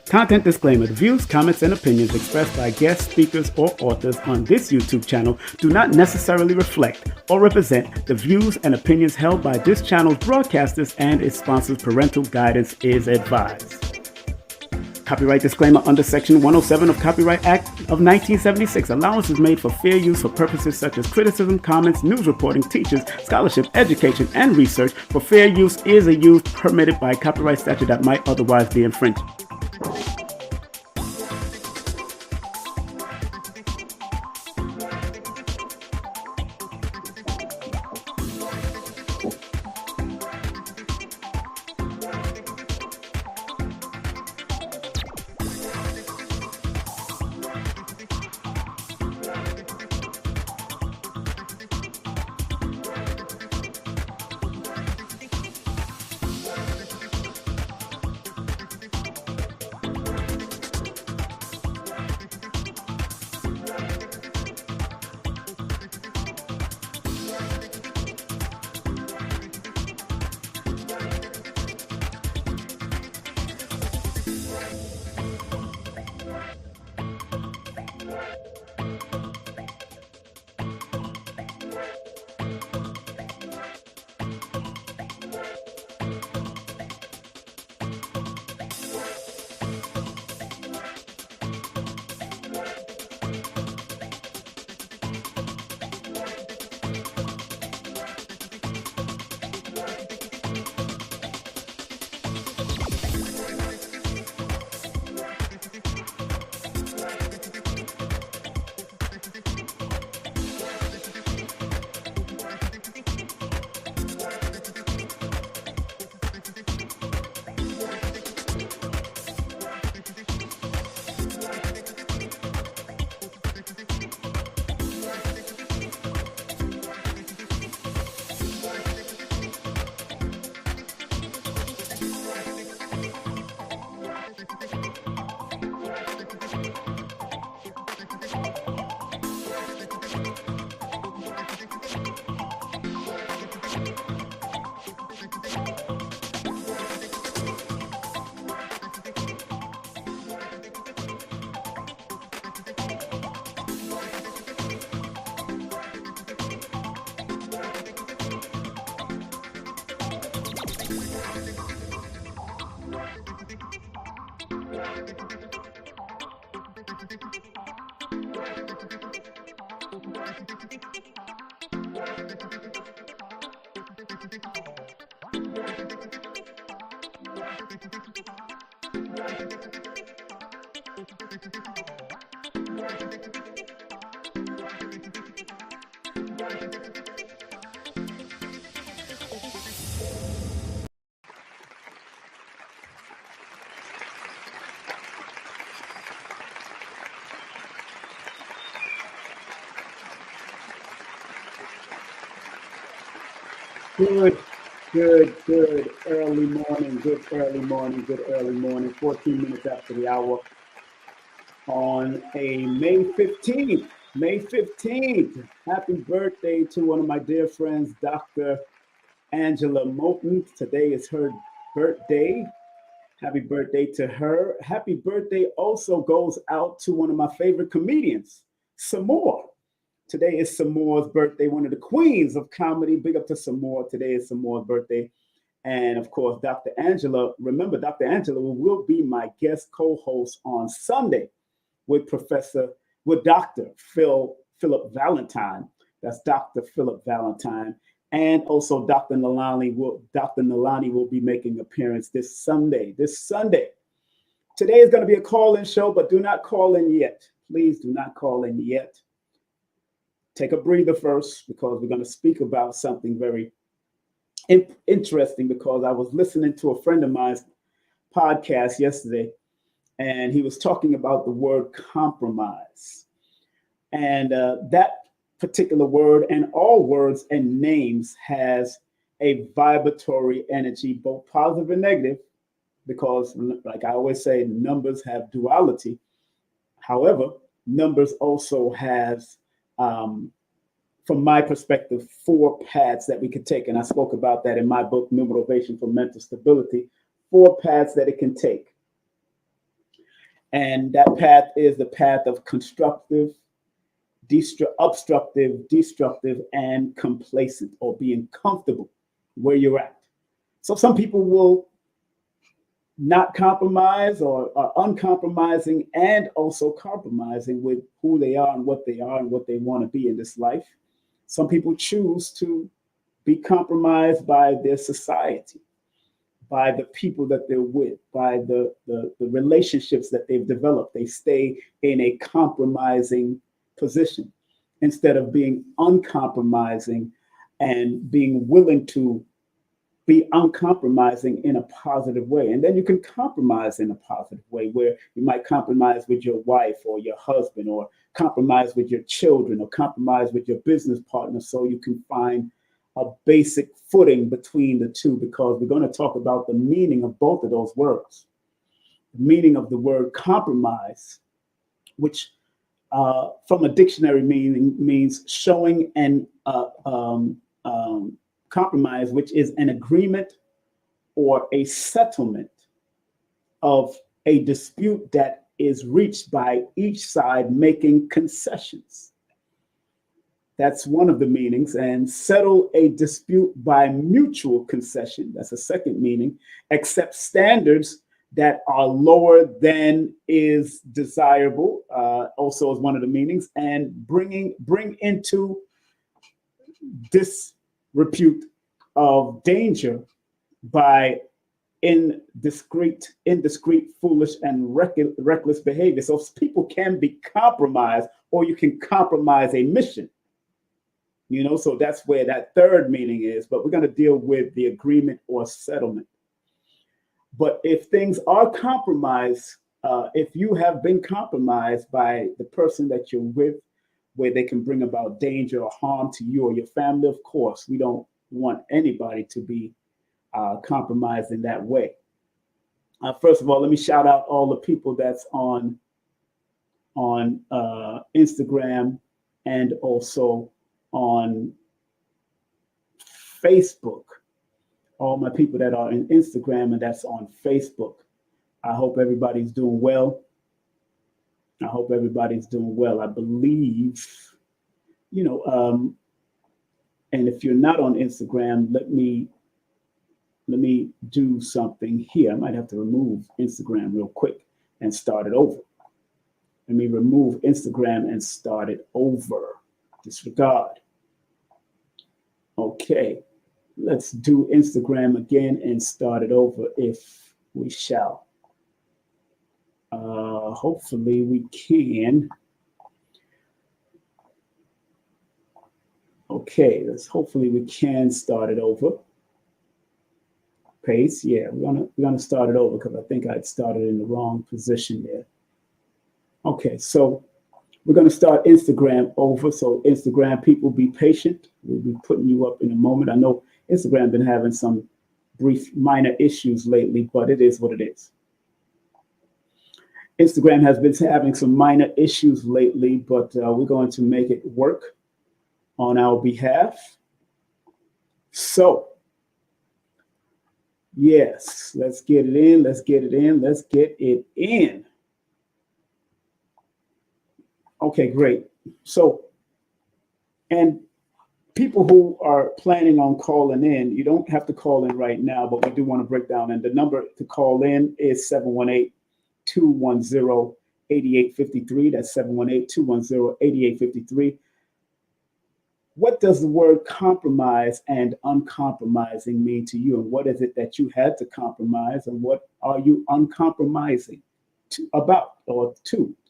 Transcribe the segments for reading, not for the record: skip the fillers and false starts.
Content disclaimer: the views, comments, and opinions expressed by guest speakers or authors on this YouTube channel do not necessarily reflect or represent the views and opinions held by this channel's broadcasters and its sponsors. Parental guidance is advised. Copyright disclaimer under Section 107 of Copyright Act of 1976. Allowance is made for fair use for purposes such as criticism, comments, news reporting, teachers, scholarship, education, and research. For fair use is a use permitted by copyright statute that might otherwise be infringed. Good early morning, 14 minutes after the hour on a May 15th. Happy birthday to one of my dear friends, Dr. Angela Moulton. Today is her birthday. Happy birthday to her. Happy birthday also goes out to one of my favorite comedians, Samore. Today is Samore's birthday, one of the queens of comedy. Big up to Samore. Today is Samore's birthday. And of course, Dr. Angela, remember, Dr. Angela will be my guest co-host on Sunday with Dr. Philip Valentine. That's Dr. Philip Valentine. And also Dr. Nalani will be making an appearance this Sunday. Today is going to be a call-in show, but do not call in yet. Please do not call in yet. Take a breather first, because we're going to speak about something very interesting, because I was listening to a friend of mine's podcast yesterday, and he was talking about the word compromise. And that particular word, and all words and names, has a vibratory energy, both positive and negative, because, like I always say, numbers have duality. However, numbers also has, from my perspective, 4 paths that we could take. And I spoke about that in my book, Numerovational for Mental Stability, 4 paths that it can take. And that path is the path of constructive, obstructive, destructive, and complacent, or being comfortable where you're at. So some people will not compromise, or are uncompromising and also compromising with who they are and what they are and what they want to be in this life. Some people choose to be compromised by their society, by the people that they're with, by the relationships that they've developed. They stay in a compromising position instead of being uncompromising and being willing to be uncompromising in a positive way. And then you can compromise in a positive way, where you might compromise with your wife or your husband, or compromise with your children, or compromise with your business partner, so you can find a basic footing between the two, because we're going to talk about the meaning of both of those words. The meaning of the word compromise, which from a dictionary meaning means showing an compromise, which is an agreement or a settlement of a dispute that is reached by each side making concessions. That's one of the meanings. And settle a dispute by mutual concession. That's a second meaning. Accept standards that are lower than is desirable, also is one of the meanings. And bring into disrepute of danger by indiscreet, foolish, and reckless behavior. So people can be compromised, or you can compromise a mission. So that's where that third meaning is. But we're going to deal with the agreement or settlement. But if things are compromised, if you have been compromised by the person that you're with, where they can bring about danger or harm to you or your family, of course, we don't want anybody to be compromised in that way. First of all, let me shout out all the people that's on Instagram and also on Facebook. All my people that are in Instagram and that's on Facebook. I hope everybody's doing well. I hope everybody's doing well. I believe, and if you're not on Instagram, let me do something here. I might have to remove Instagram real quick and start it over. Let me remove Instagram and start it over. Disregard. Okay, let's do Instagram again and start it over if we shall. Hopefully we can. Okay, hopefully we can start it over. Paste, yeah, we're gonna start it over because I think I'd started in the wrong position there. Okay, so we're gonna start Instagram over. So Instagram people, be patient. We'll be putting you up in a moment. I know Instagram been having some brief minor issues lately, but it is what it is. Instagram has been having some minor issues lately, but we're going to make it work on our behalf. So, yes, let's get it in. Let's get it in. Let's get it in. Okay, great. So, and people who are planning on calling in, you don't have to call in right now, but we do want to break down. And the number to call in is 718-210-8853. That's 718-210-8853. What does the word compromise and uncompromising mean to you? And what is it that you had to compromise? And what are you uncompromising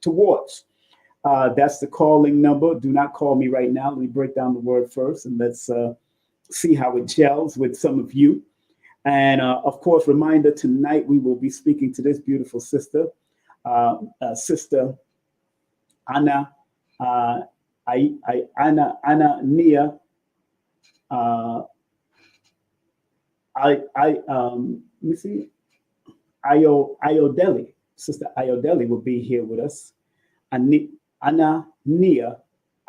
towards? That's the calling number. Do not call me right now. Let me break down the word first, and let's see how it gels with some of you. And of course, reminder, tonight we will be speaking to this beautiful sister, Sister Anna. Anna Nia. Let me see. Ayodele. Sister Ayodele will be here with us. Anna Nia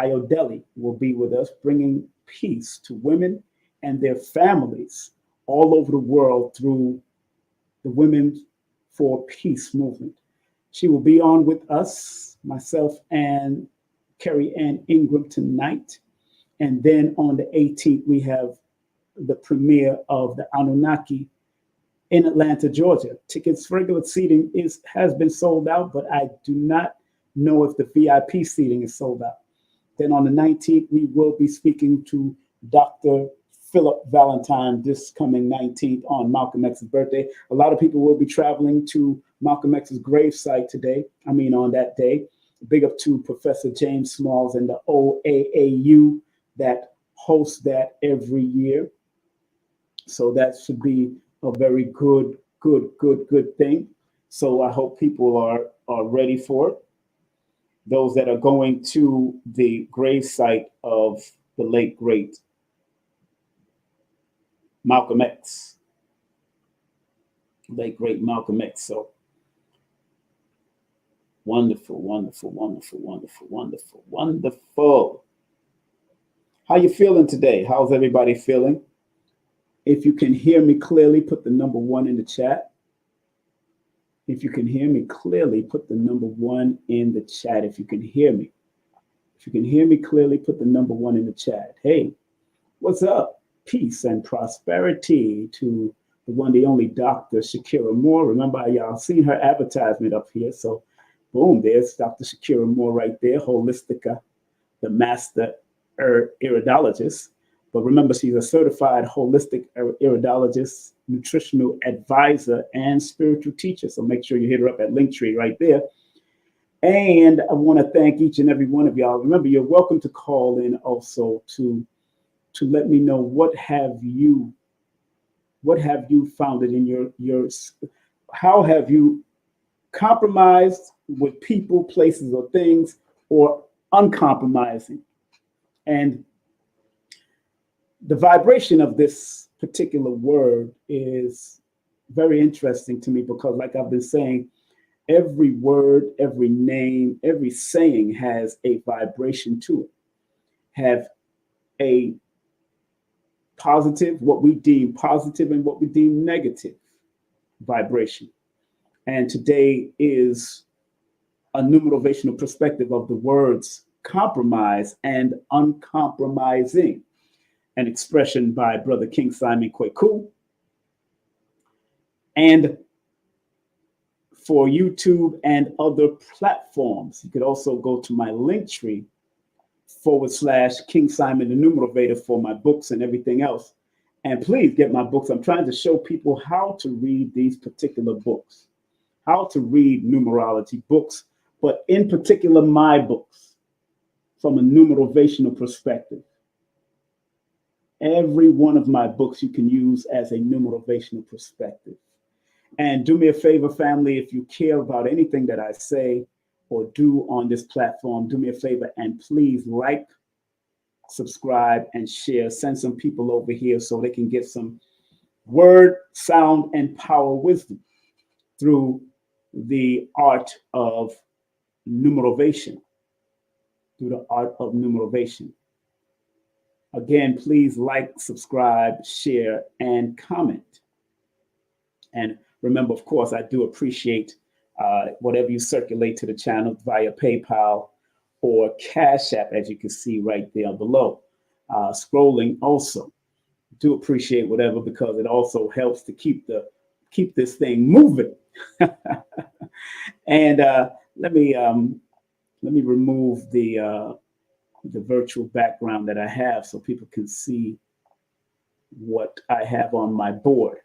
Ayodele will be with us, bringing peace to women and their families all over the world through the Women for Peace movement. She will be on with us, myself and Carrie Ann Ingram tonight. And then on the 18th, we have the premiere of the Anunnaki in Atlanta, Georgia. Tickets, regular seating has been sold out, but I do not know if the VIP seating is sold out. Then on the 19th, we will be speaking to Dr. Philip Valentine this coming 19th on Malcolm X's birthday. A lot of people will be traveling to Malcolm X's gravesite on that day. Big up to Professor James Smalls and the OAAU that hosts that every year. So that should be a very good thing. So I hope people are ready for it. Those that are going to the gravesite of the late great Malcolm X, late great Malcolm X. So wonderful. How you feeling today? How's everybody feeling? If you can hear me clearly, put the number 1 in the chat. If you can hear me clearly, put the number 1 in the chat. If you can hear me. If you can hear me clearly, put the number 1 in the chat. Hey, what's up? Peace and prosperity to the one, the only Dr. Shakira Moore. Remember, y'all seen her advertisement up here. So boom, there's Dr. Shakira Moore right there, Holistica, the master iridologist. But remember, she's a certified holistic iridologist, nutritional advisor, and spiritual teacher. So make sure you hit her up at Linktree right there. And I want to thank each and every one of y'all. Remember, you're welcome to call in also to let me know what have you found it in your how have you compromised with people, places, or things, or uncompromising. And the vibration of this particular word is very interesting to me because, like I've been saying, every word, every name, every saying has a vibration to it. Have a positive, what we deem positive, and what we deem negative vibration. And today is a numerovational perspective of the words compromise and uncompromising, an expression by Brother King Simon Kweku. And for YouTube and other platforms, you could also go to my Linktree /King Simon the Numerovator for my books and everything else. And please get my books. I'm trying to show people how to read these particular books, how to read numerology books, but in particular my books from a numerovational perspective. Every one of my books you can use as a numerovational perspective. And do me a favor, family, if you care about anything that I say or do on this platform, do me a favor and please like, subscribe, and share. Send some people over here so they can get some word, sound, and power wisdom through the art of numerovation. Through the art of numerovation. Again, please like, subscribe, share, and comment. And remember, of course, I do appreciate whatever you circulate to the channel via PayPal or Cash App, as you can see right there below. Scrolling also. Do appreciate whatever because it also helps to keep this thing moving. And let me remove the virtual background that I have so people can see what I have on my board.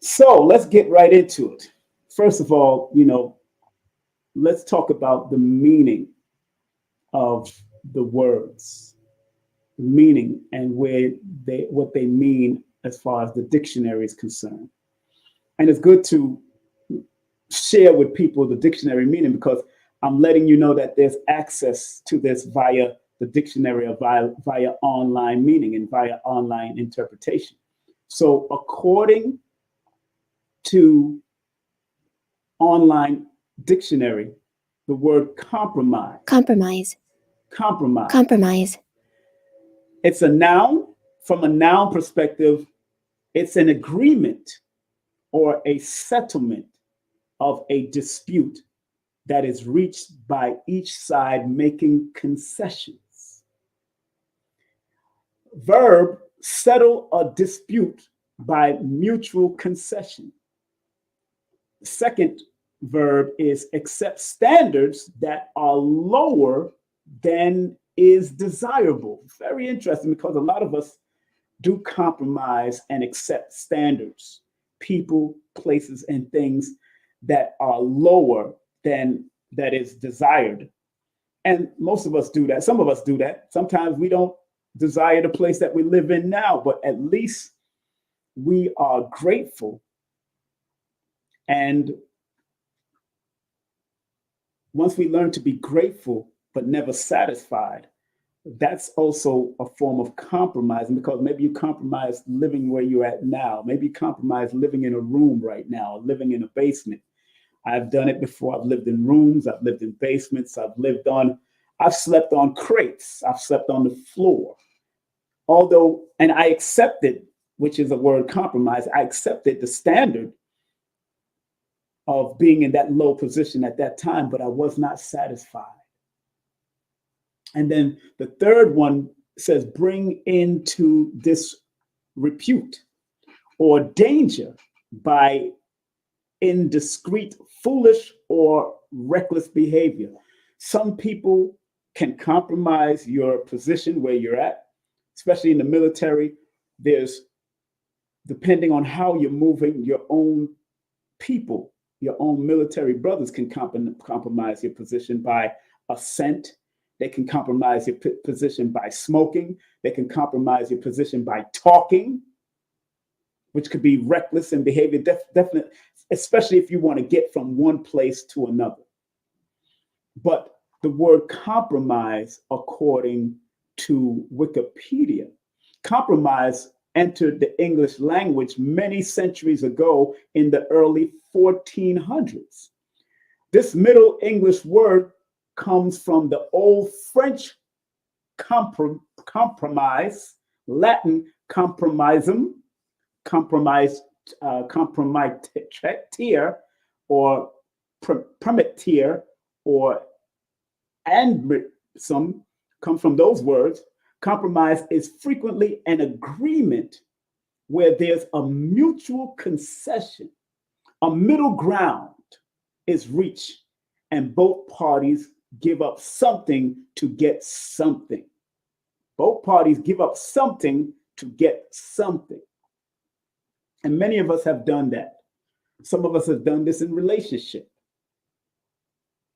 So let's get right into it. First of all, let's talk about the meaning of the words, the meaning and what they mean as far as the dictionary is concerned. And it's good to share with people the dictionary meaning because I'm letting you know that there's access to this via the dictionary or via online meaning and via online interpretation. So according to online dictionary, the word compromise. It's a noun. From a noun perspective, it's an agreement or a settlement of a dispute that is reached by each side making concessions. Verb, settle a dispute by mutual concession. The second verb is accept standards that are lower than is desirable. Very interesting, because a lot of us do compromise and accept standards, people, places, and things that are lower than that is desired. And most of us do that. Some of us do that. Sometimes we don't desire the place that we live in now, but at least we are grateful. And once we learn to be grateful but never satisfied, that's also a form of compromising, because maybe you compromise living where you're at now. Maybe you compromise living in a room right now, living in a basement. I've done it before. I've lived in rooms. I've lived in basements. I've slept on crates. I've slept on the floor. And I accepted, which is a word, compromise. I accepted the standard of being in that low position at that time, but I was not satisfied. And then the third one says, bring into disrepute or danger by indiscreet, foolish, or reckless behavior. Some people can compromise your position where you're at, especially in the military. Depending on how you're moving, your own people, your own military brothers can compromise your position by assent. They can compromise your position by smoking. They can compromise your position by talking, which could be reckless in behavior, definitely, especially if you want to get from one place to another. But the word compromise, according to Wikipedia, compromise entered the English language many centuries ago in the early 1400s. This Middle English word comes from the Old French compromise, Latin compromisum, compromise, compromitere, or primitere, or some come from those words. Compromise is frequently an agreement where there's a mutual concession, a middle ground is reached, and both parties give up something to get something. Both parties give up something to get something. And many of us have done that. Some of us have done this in relationship.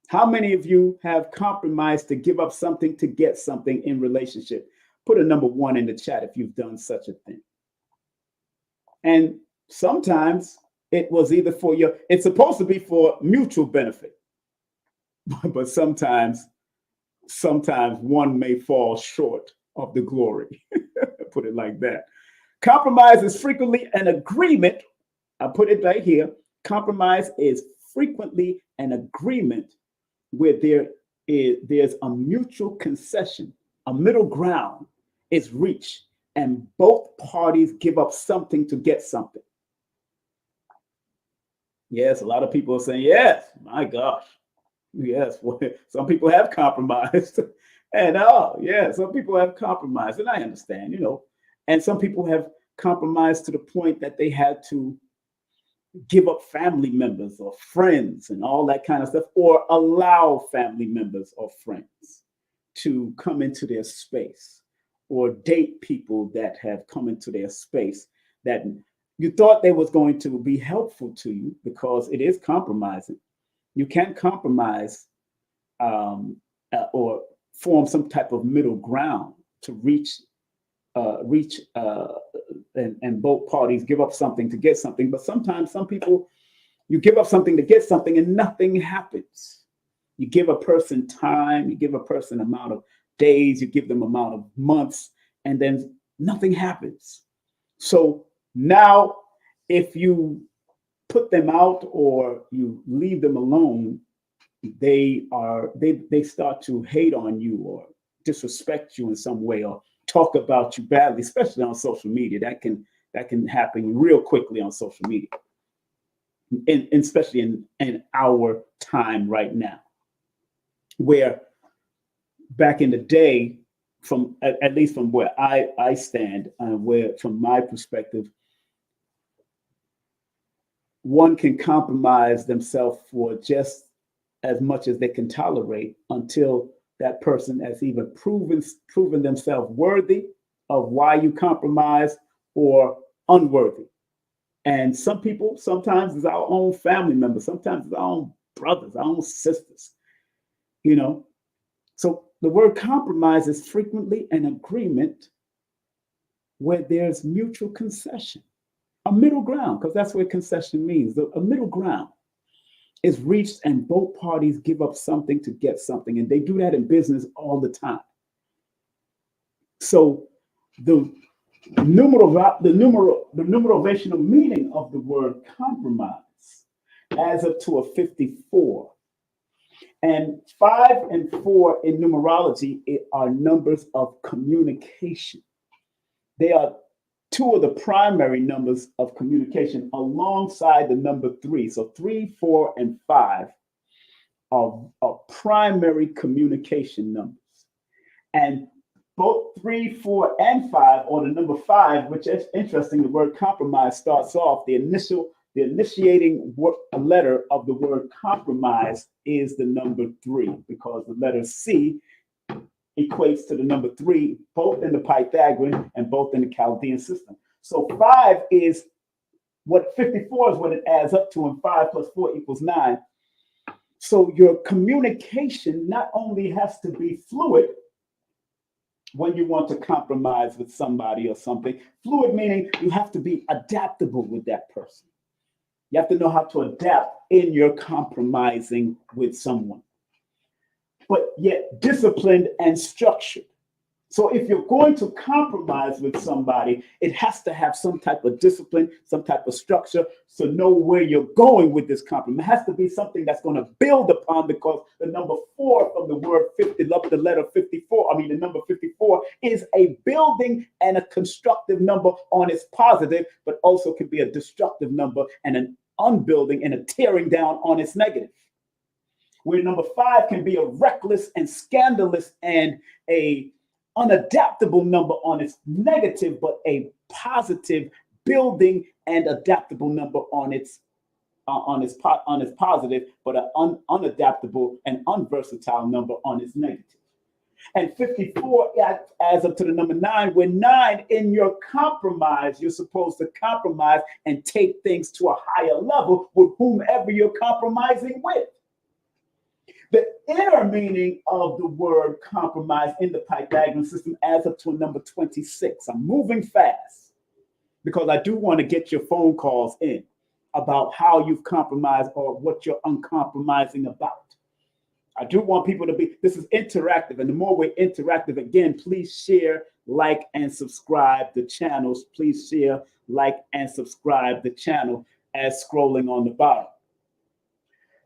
How many of you have compromised to give up something to get something in relationship? Put a number 1 in the chat if you've done such a thing. And sometimes it was either it's supposed to be for mutual benefit. But sometimes one may fall short of the glory. Put it like that. Compromise is frequently an agreement. I put it right here. Compromise is frequently an agreement where there's a mutual concession, a middle ground is reached, and both parties give up something to get something. Yes, a lot of people are saying, yes, my gosh. Yes, well, some people have compromised. And some people have compromised. And I understand, and some people have compromised to the point that they had to give up family members or friends and all that kind of stuff, or allow family members or friends to come into their space, or date people that have come into their space that you thought they was going to be helpful to you, because it is compromising. You can't compromise or form some type of middle ground to reach and both parties give up something to get something. But sometimes some people, you give up something to get something and nothing happens. You give a person time, you give a person amount of days, you give them amount of months, and then nothing happens. So now if you put them out or you leave them alone, they start to hate on you or disrespect you in some way, or talk about you badly, especially on social media. That can happen real quickly on social media. especially in our time right now, where back in the day, from at least from where I stand, where from my perspective, one can compromise themselves for just as much as they can tolerate until that person has either proven themselves worthy of why you compromise or unworthy. And some people, sometimes it's our own family members, sometimes it's our own brothers, our own sisters, you know. So the word compromise is frequently an agreement where there's mutual concession, a middle ground, because that's what concession means. A middle ground is reached and both parties give up something to get something. And they do that in business all the time. So the numerovational meaning of the word compromise adds up to a 54. And 5 and 4 in numerology are numbers of communication. They are two of the primary numbers of communication alongside the number 3. So 3, 4, and 5 are primary communication numbers. And both 3, 4, and 5, or the number 5, which is interesting, the word compromise starts off, the initiating letter of the word compromise is the number 3, because the letter C equates to the number 3, both in the Pythagorean and both in the Chaldean system. So 5 is what 54 is what it adds up to, and 5 plus 4 equals 9. So your communication not only has to be fluid when you want to compromise with somebody or something. Fluid meaning you have to be adaptable with that person. You have to know how to adapt in your compromising with someone, but yet disciplined and structured. So if you're going to compromise with somebody, it has to have some type of discipline, some type of structure, so know where you're going with this compromise. It has to be something that's going to build upon, because the number 4 from the word 50, the letter 54, the number 54 is a building and a constructive number on its positive, but also can be a destructive number and an unbuilding and a tearing down on its negative. Where number 5 can be a reckless and scandalous and a unadaptable number on its negative, but a positive building and adaptable number on its positive, but an unadaptable and unversatile number on its negative. And 54 adds up to the number 9, where 9 in your compromise, you're supposed to compromise and take things to a higher level with whomever you're compromising with. The inner meaning of the word compromise in the Pythagorean system adds up to a number 26. I'm moving fast because I do want to get your phone calls in about how you've compromised or what you're uncompromising about. I do want people to be, this is interactive, and the more we're interactive, again, please share, like, and subscribe the channels. Please share, like, and subscribe the channel as scrolling on the bottom.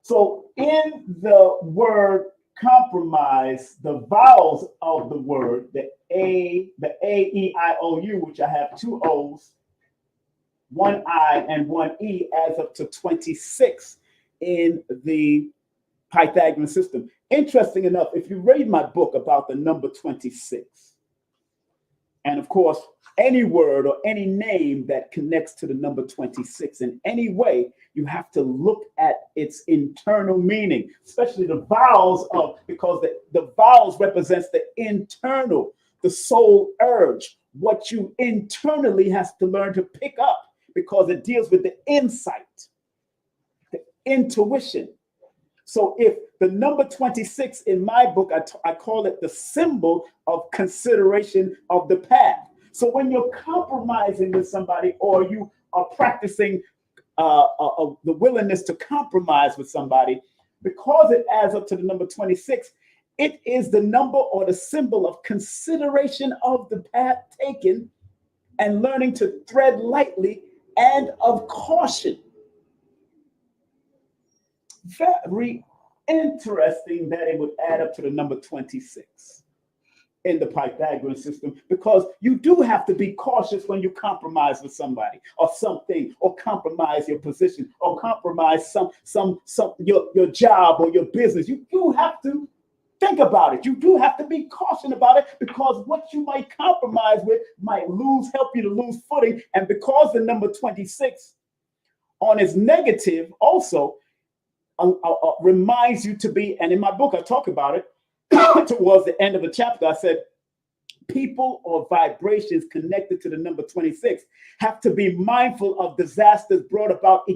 So in the word compromise, the vowels of the word, the A, E, I, O, U, which I have 2 O's, 1 I, and 1 E, adds up to 26 in the Pythagorean system. Interesting enough, if you read my book about the number 26, and of course, any word or any name that connects to the number 26 in any way, you have to look at its internal meaning, especially the vowels because the vowels represents the internal, the soul urge, what you internally has to learn to pick up, because it deals with the insight, the intuition. So if the number 26 in my book, I call it the symbol of consideration of the path. So when you're compromising with somebody, or you are practicing the willingness to compromise with somebody, because it adds up to the number 26, it is the number or the symbol of consideration of the path taken and learning to tread lightly and of caution. Very interesting that it would add up to the number 26. in the Pythagorean system, because you do have to be cautious when you compromise with somebody or something, or compromise your position, or compromise some your job or your business. You do have to think about it. You do have to be cautious about it, because what you might compromise with might help you to lose footing. And because the number 26 on its negative also reminds you to be, and in my book I talk about it, towards the end of the chapter, I said people or vibrations connected to the number 26 have to be mindful of disasters brought about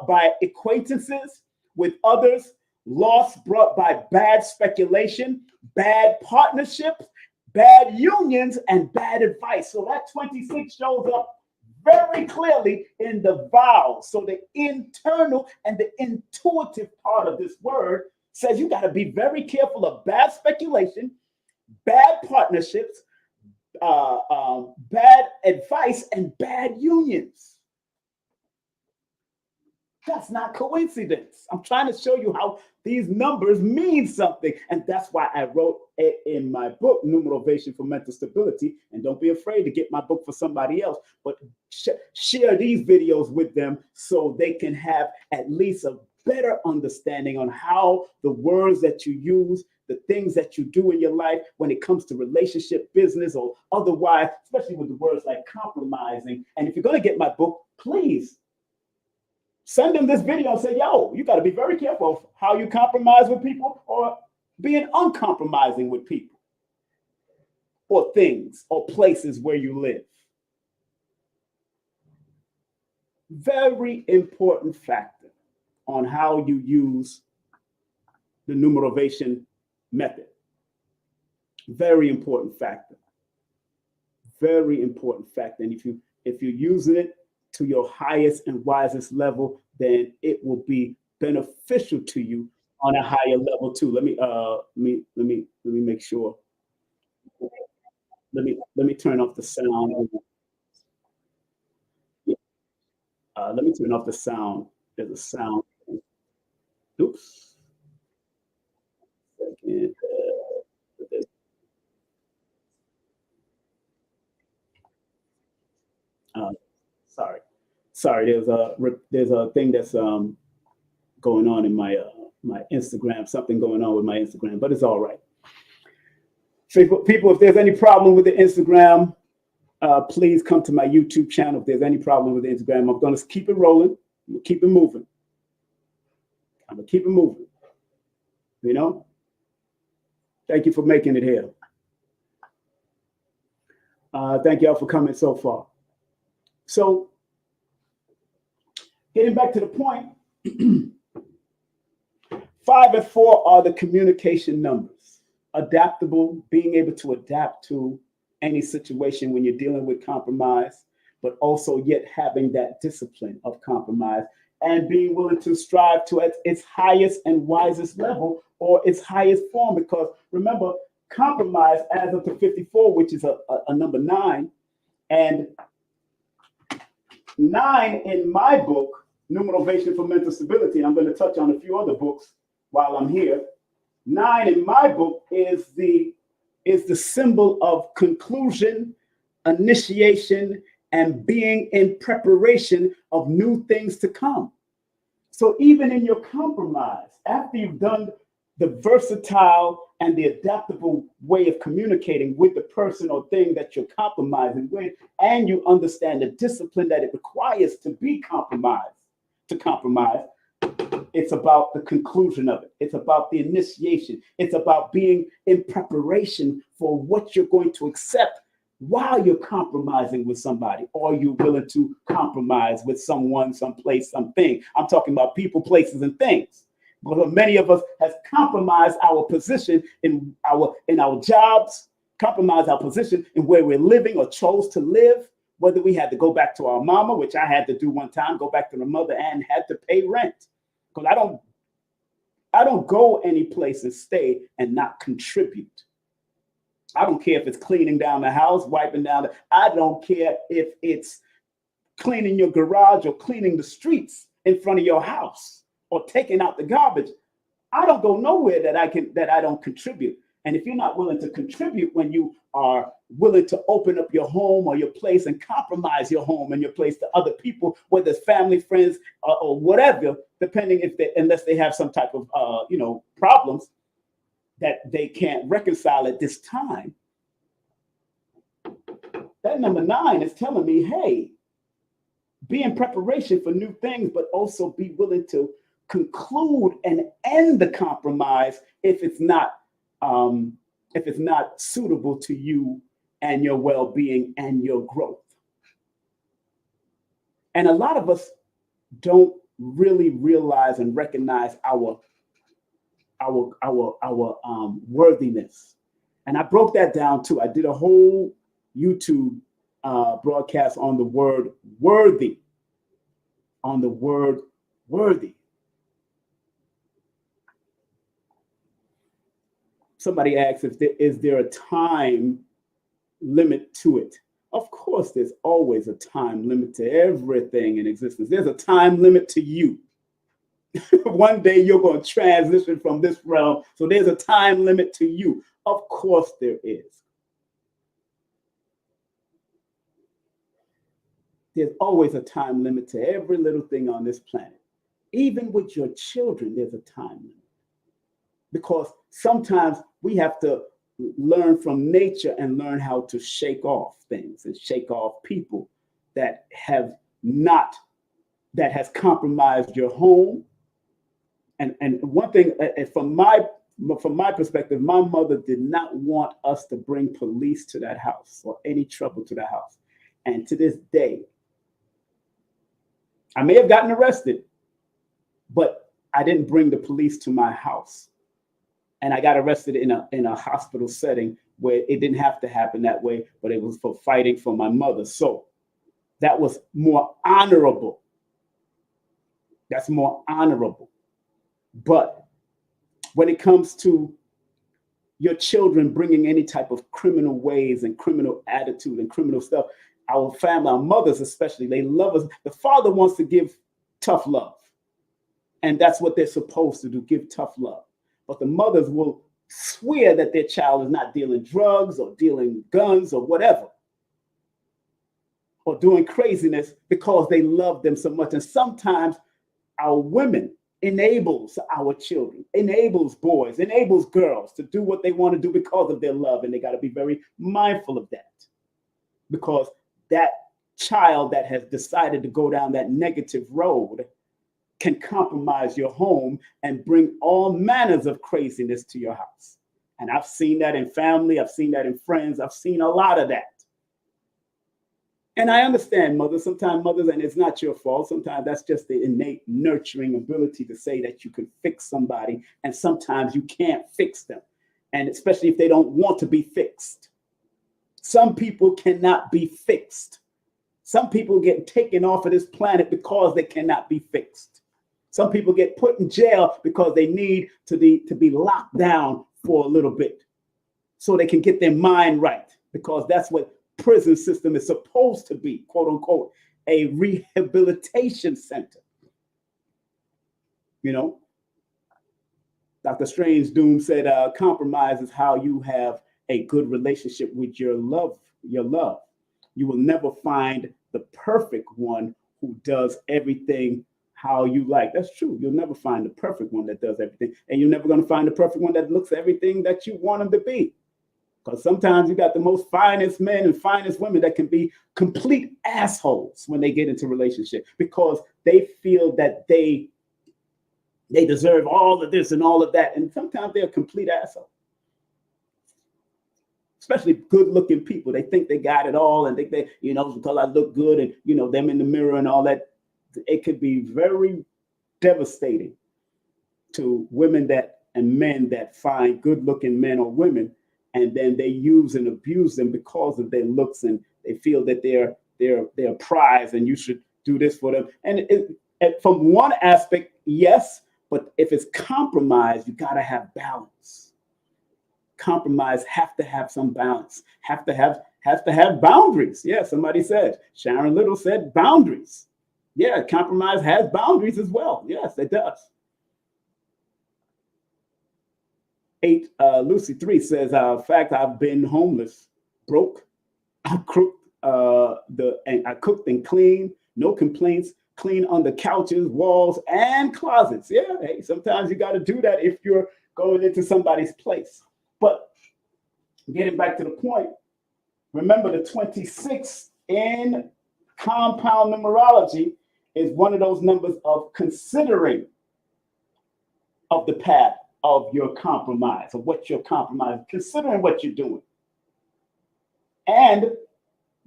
by acquaintances with others, loss brought by bad speculation, bad partnerships, bad unions, and bad advice. So that 26 shows up very clearly in the vowels. So the internal and the intuitive part of this word says you got to be very careful of bad speculation, bad partnerships, bad advice, and bad unions. That's not coincidence. I'm trying to show you how these numbers mean something. And that's why I wrote it in my book, Numerovation for Mental Stability. And don't be afraid to get my book for somebody else, but share these videos with them so they can have at least a better understanding on how the words that you use, the things that you do in your life when it comes to relationship, business, or otherwise, especially with the words like compromising. And if you're going to get my book, please send them this video and say, yo, you got to be very careful of how you compromise with people, or being uncompromising with people or things or places where you live. Very important factor on how you use the numerovation method. Very important factor. Very important factor. And if you're using it to your highest and wisest level, then it will be beneficial to you on a higher level too. Let me make sure. Let me turn off the sound. Let me turn off the sound. There's a sound. Oops. Second. Sorry. There's a thing that's going on in my my Instagram. Something going on with my Instagram, but it's all right. People, if there's any problem with the Instagram, please come to my YouTube channel. If there's any problem with the Instagram, I'm going to keep it rolling. I'm going to keep it moving. I'm going to keep it moving. You know? Thank you for making it here. Thank y'all for coming so far. So, getting back to the point, 5 and 4 are the communication numbers. Adaptable, being able to adapt to any situation when you're dealing with compromise, but also yet having that discipline of compromise and being willing to strive to its highest and wisest level, or its highest form. Because remember, compromise adds up to 54, which is a number 9. And 9 in my book, Numerovation for Mental Stability, I'm going to touch on a few other books while I'm here. 9 in my book is the symbol of conclusion, initiation, and being in preparation of new things to come. So even in your compromise, after you've done the versatile and the adaptable way of communicating with the person or thing that you're compromising with, and you understand the discipline that it requires to be compromised, to compromise, it's about the conclusion of it. It's about the initiation. It's about being in preparation for what you're going to accept while you're compromising with somebody. Or you're willing to compromise with someone, someplace, something. I'm talking about people, places, and things. Because many of us has compromised our position in our jobs, compromised our position in where we're living or chose to live, whether we had to go back to our mama, which I had to do one time, go back to the mother, and had to pay rent. Because I don't go any place and stay and not contribute. I don't care if it's cleaning down the house, wiping down I don't care if it's cleaning your garage or cleaning the streets in front of your house or taking out the garbage. I don't go nowhere that I don't contribute. And if you're not willing to contribute when you are willing to open up your home or your place and compromise your home and your place to other people, whether it's family, friends, or whatever, depending if they, unless they have some type of, problems that they can't reconcile at this time. That number 9 is telling me, hey, be in preparation for new things, but also be willing to conclude and end the compromise if it's not suitable to you and your well-being and your growth. And a lot of us don't really realize and recognize our worthiness. And I broke that down too. I did a whole YouTube broadcast on the word worthy, Somebody asked if is there a time limit to it? Of course, there's always a time limit to everything in existence. There's a time limit to you. One day you're going to transition from this realm. So there's a time limit to you. Of course there is. There's always a time limit to every little thing on this planet. Even with your children, there's a time limit. Because sometimes we have to learn from nature and learn how to shake off things and shake off people that has compromised your home. And one thing from my perspective, my mother did not want us to bring police to that house or any trouble to the house. And to this day, I may have gotten arrested, but I didn't bring the police to my house. And I got arrested in a hospital setting where it didn't have to happen that way, but it was for fighting for my mother. So that was more honorable. That's more honorable. But when it comes to your children bringing any type of criminal ways and criminal attitude and criminal stuff, our family, our mothers especially, they love us. The father wants to give tough love. And that's what they're supposed to do, give tough love. But the mothers will swear that their child is not dealing drugs or dealing guns or whatever, or doing craziness because they love them so much. And sometimes our women enables our children, enables boys, enables girls to do what they want to do because of their love. And they got to be very mindful of that, because that child that has decided to go down that negative road can compromise your home and bring all manners of craziness to your house. And I've seen that in family. I've seen that in friends. I've seen a lot of that. And I understand mothers, sometimes mothers, and it's not your fault. Sometimes that's just the innate nurturing ability to say that you can fix somebody. And sometimes you can't fix them. And especially if they don't want to be fixed. Some people cannot be fixed. Some people get taken off of this planet because they cannot be fixed. Some people get put in jail because they need to be locked down for a little bit so they can get their mind right, because that's what prison system is supposed to be, quote unquote, a rehabilitation center. You know, Dr. Strange Doom said, compromise is how you have a good relationship with your love. You will never find the perfect one who does everything how you like. That's true. You'll never find the perfect one that does everything. And you're never going to find the perfect one that looks everything that you want them to be. Because sometimes you got the most finest men and finest women that can be complete assholes when they get into relationship, because they feel that they deserve all of this and all of that. And sometimes they're a complete asshole. Especially good looking people. They think they got it all and think they, because I look good and, them in the mirror and all that. It could be very devastating to women and men that find good looking men or women, and then they use and abuse them because of their looks, and they feel that they're a prize and you should do this for them. And from one aspect, yes, but if it's compromise, you got to have balance. Compromise have to have some balance, have to have boundaries. Yeah, somebody said, Sharon Little said boundaries. Yeah, compromise has boundaries as well. Yes, it does. Lucy 3 says, in fact, I've been homeless, broke, I cooked, and I cooked and cleaned, no complaints, clean on the couches, walls, and closets. Yeah, hey, sometimes you got to do that if you're going into somebody's place. But getting back to the point, remember the 26 in compound numerology is one of those numbers of considering of the path of your compromise, of what you're compromising, considering what you're doing. And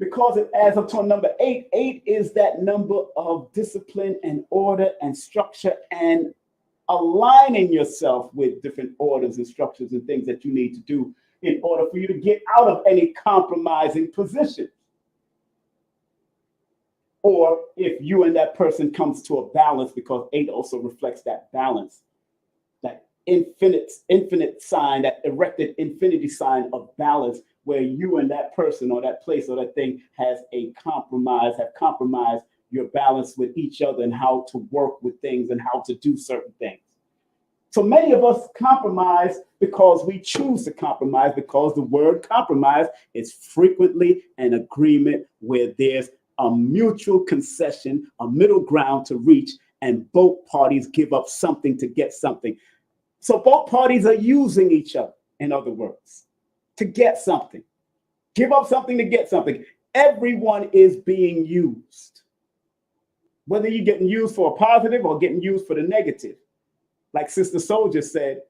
because it adds up to a number 8, 8 is that number of discipline and order and structure and aligning yourself with different orders and structures and things that you need to do in order for you to get out of any compromising position. Or if you and that person comes to a balance, because 8 also reflects that balance, that infinite sign, that erected infinity sign of balance, where you and that person or that place or that thing has a compromise, have compromised your balance with each other and how to work with things and how to do certain things. So many of us compromise because we choose to compromise, because the word compromise is frequently an agreement where there's a mutual concession, a middle ground to reach, and both parties give up something to get something. So both parties are using each other, in other words, to get something. Give up something to get something. Everyone is being used. Whether you're getting used for a positive or getting used for the negative. Like Sister Soldier said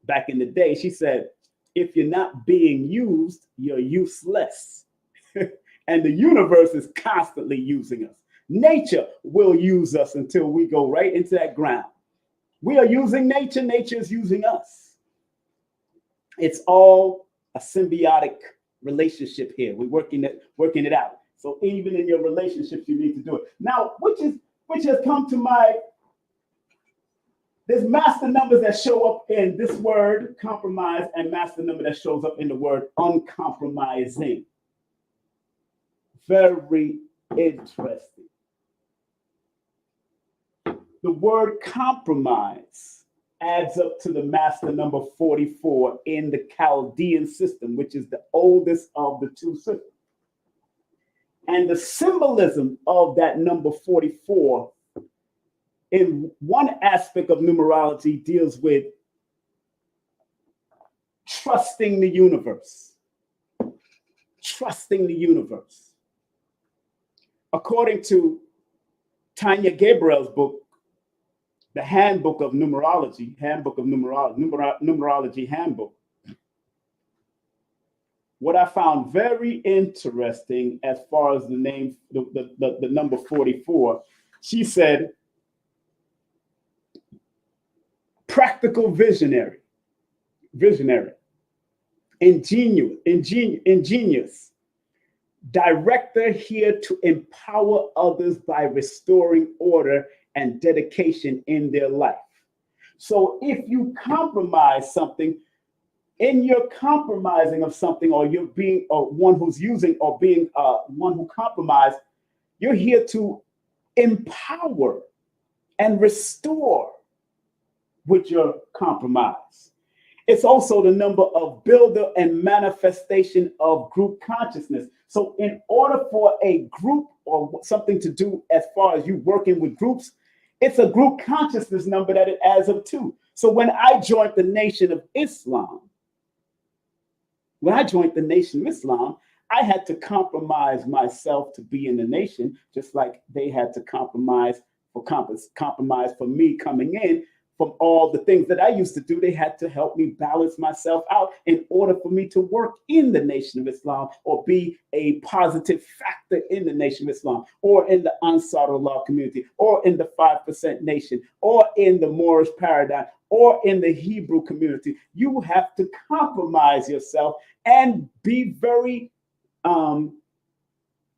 back in the day, she said, if you're not being used, you're useless. And the universe is constantly using us. Nature will use us until we go right into that ground. We are using nature. Nature is using us. It's all a symbiotic relationship here. We're working it out. So even in your relationships, you need to do it. Now, which has come to my, there's master numbers that show up in this word compromise and master number that shows up in the word uncompromising. Very interesting. The word compromise adds up to the master number 44 in the Chaldean system, which is the oldest of the two systems. And the symbolism of that number 44 in one aspect of numerology deals with trusting the universe. Trusting the universe. According to Tanya Gabriel's book, the Handbook of Numerology, Numerology Handbook, what I found very interesting as far as the name, the number 44, she said, practical visionary, ingenious, director here to empower others by restoring order and dedication in their life. So if you compromise something, in your compromising of something, or you're being one who's using or being one who compromised, you're here to empower and restore with your compromise. It's also the number of builder and manifestation of group consciousness. So in order for a group or something to do as far as you working with groups, it's a group consciousness number that it adds up to. So when I joined the Nation of Islam, I had to compromise myself to be in the nation, just like they had to compromise for me coming in. From all the things that I used to do, they had to help me balance myself out in order for me to work in the Nation of Islam or be a positive factor in the Nation of Islam or in the Ansarullah community or in the 5% Nation or in the Moorish paradigm or in the Hebrew community. You have to compromise yourself and be very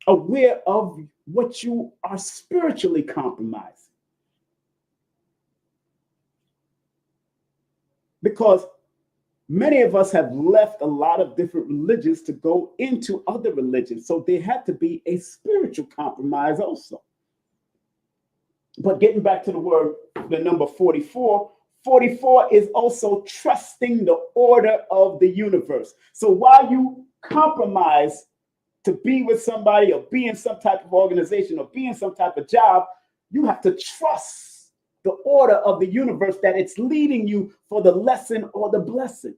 aware of what you are spiritually compromising. Because many of us have left a lot of different religions to go into other religions. So there had to be a spiritual compromise also. But getting back to the word, the number 44, 44 is also trusting the order of the universe. So while you compromise to be with somebody or be in some type of organization or be in some type of job, you have to trust the order of the universe that it's leading you for the lesson or the blessing.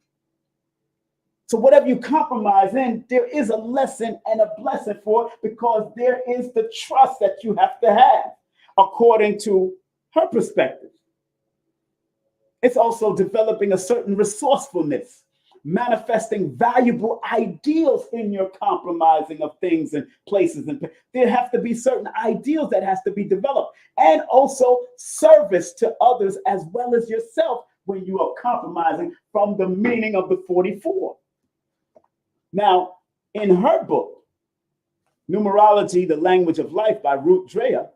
So whatever you compromise in, there is a lesson and a blessing for it, because there is the trust that you have to have, according to her perspective. It's also developing a certain resourcefulness, manifesting valuable ideals in your compromising of things and places. And there have to be certain ideals that has to be developed, and also service to others as well as yourself when you are compromising, from the meaning of the 44. Now, in her book, Numerology, the Language of Life by Ruth Dreher,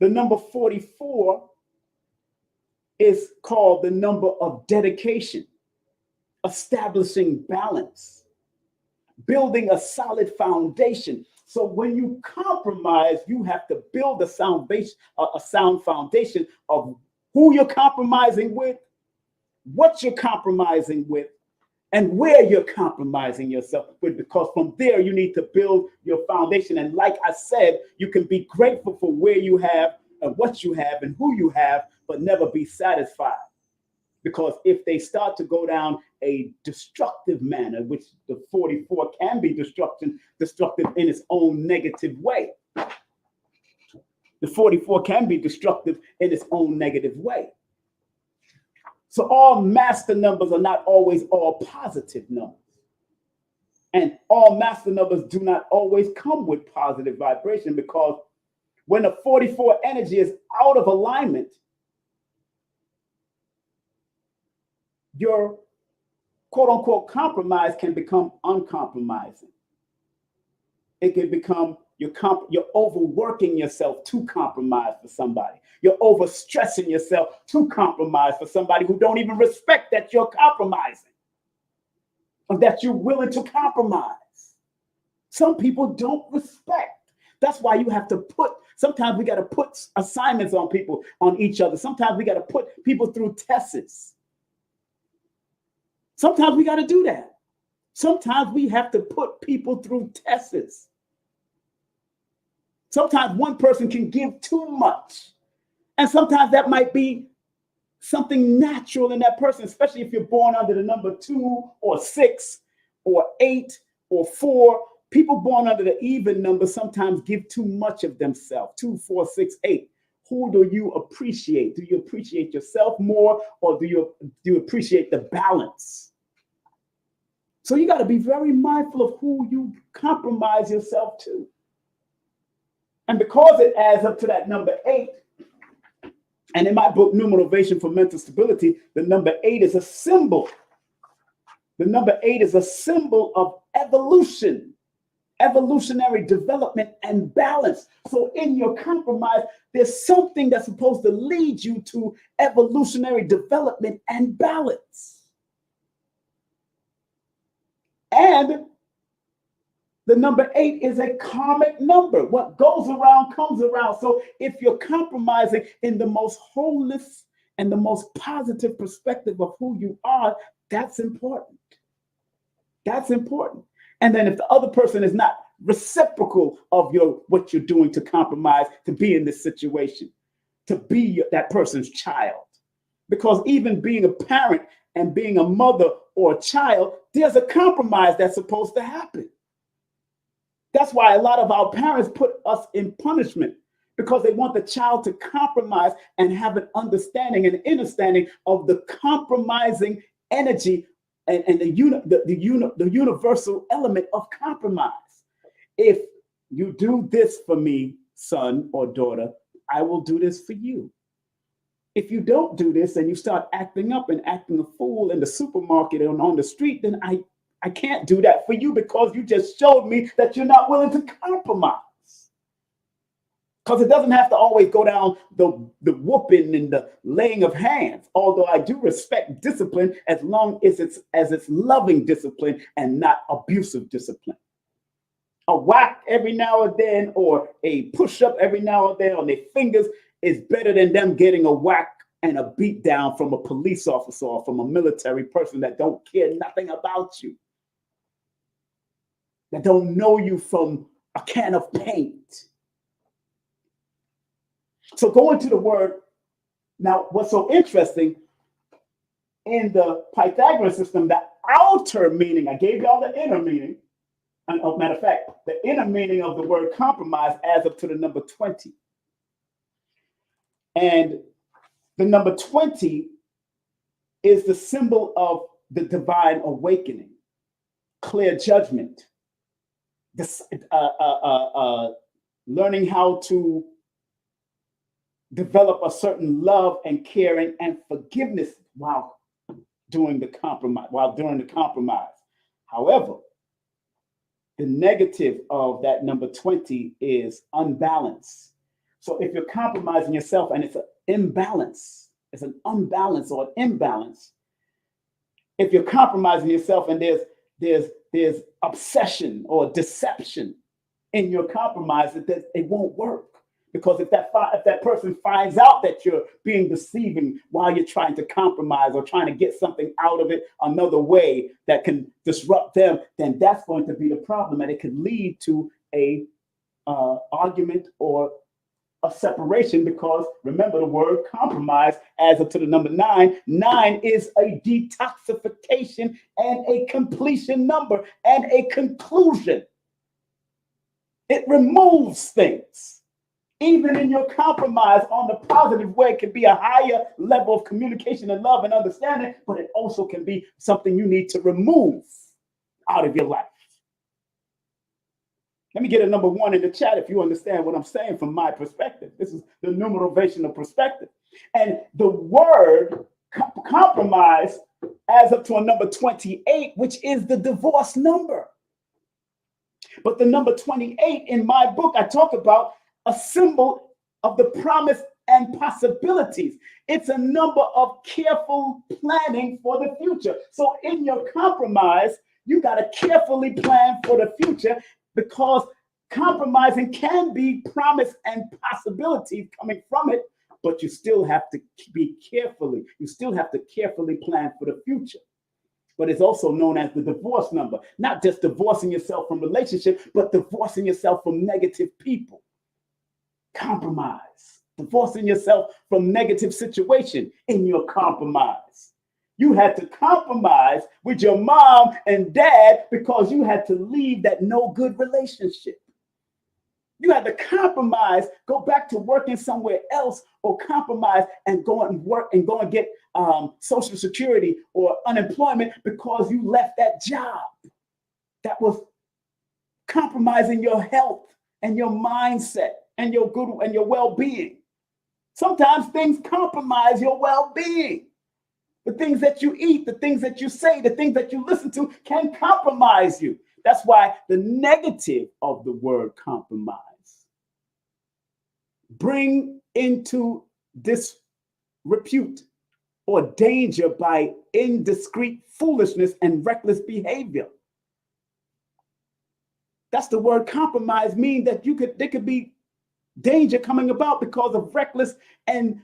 the number 44 is called the number of dedication, establishing balance, building a solid foundation. So when you compromise, you have to build a sound foundation of who you're compromising with, what you're compromising with, and where you're compromising yourself with, because from there you need to build your foundation. And like I said, you can be grateful for where you have and what you have and who you have, but never be satisfied. Because if they start to go down a destructive manner, which the 44 can be destructive in its own negative way. The 44 can be destructive in its own negative way. So all master numbers are not always all positive numbers. And all master numbers do not always come with positive vibration, because when the 44 energy is out of alignment, your quote unquote compromise can become uncompromising. It can become you're overworking yourself to compromise for somebody. You're overstressing yourself to compromise for somebody who don't even respect that you're compromising, or that you're willing to compromise. Some people don't respect. That's why you have to sometimes we got to put assignments on people, on each other. Sometimes we got to put people through tests. Sometimes we got to do that. Sometimes we have to put people through tests. Sometimes one person can give too much. And sometimes that might be something natural in that person, especially if you're born under the number 2 or 6 or 8 or 4. People born under the even number sometimes give too much of themselves. 2, 4, 6, 8. Who do you appreciate? Do you appreciate yourself more, or do you appreciate the balance? So you got to be very mindful of who you compromise yourself to. And because it adds up to that number 8, and in my book, Numerovation for Mental Stability, the number 8 is a symbol. The number 8 is a symbol of evolution, evolutionary development and balance. So in your compromise, there's something that's supposed to lead you to evolutionary development and balance. And the number 8 is a karmic number. What goes around comes around. So if you're compromising in the most wholeness and the most positive perspective of who you are, that's important. That's important. And then if the other person is not reciprocal of what you're doing to compromise, to be in this situation, to be that person's child. Because even being a parent and being a mother or a child, there's a compromise that's supposed to happen. That's why a lot of our parents put us in punishment, because they want the child to compromise and have an understanding and understanding of the compromising energy and the universal element of compromise. If you do this for me, son or daughter, I will do this for you. If you don't do this and you start acting up and acting a fool in the supermarket and on the street, then I can't do that for you, because you just showed me that you're not willing to compromise. Because it doesn't have to always go down the whooping and the laying of hands, although I do respect discipline as long as it's loving discipline and not abusive discipline. A whack every now and then, or a push up every now and then on their fingers, is better than them getting a whack and a beat down from a police officer or from a military person that don't care nothing about you, that don't know you from a can of paint. So going to the word, now what's so interesting, in the Pythagorean system, the outer meaning, I gave y'all the inner meaning, and matter of fact, the inner meaning of the word compromise adds up to the number 20. And the number 20 is the symbol of the divine awakening, clear judgment, this, learning how to develop a certain love and caring and forgiveness while during the compromise. However, the negative of that number 20 is unbalance. So if you're compromising yourself and it's an imbalance, it's an unbalance or an imbalance. If you're compromising yourself and there's obsession or deception in your compromise, it won't work. Because if that person finds out that you're being deceiving while you're trying to compromise or trying to get something out of it another way that can disrupt them, then that's going to be the problem, and it could lead to a argument or a separation. Because remember, the word compromise adds up to the number 9. 9 is a detoxification and a completion number and a conclusion. It removes things. Even in your compromise, on the positive way, it can be a higher level of communication and love and understanding, but it also can be something you need to remove out of your life. Let me get a number 1 in the chat if you understand what I'm saying from my perspective. This is the numerovational perspective. And the word compromise adds up to a number 28, which is the divorce number. But the number 28 in my book, I talk about a symbol of the promise and possibilities. It's a number of careful planning for the future. So in your compromise, you got to carefully plan for the future, because compromising can be promise and possibilities coming from it, but you still have to you still have to carefully plan for the future. But it's also known as the divorce number, not just divorcing yourself from relationship, but divorcing yourself from negative people. Compromise, divorcing yourself from negative situation in your compromise. You had to compromise with your mom and dad because you had to leave that no good relationship. You had to compromise, go back to working somewhere else, or compromise and go and work and go and get Social Security or unemployment because you left that job. That was compromising your health and your mindset and your good and your well-being. Sometimes things compromise your well-being. The things that you eat, the things that you say, the things that you listen to can compromise you. That's why the negative of the word compromise, bring into disrepute or danger by indiscreet foolishness and reckless behavior. That's the word compromise, mean that there could be danger coming about because of reckless and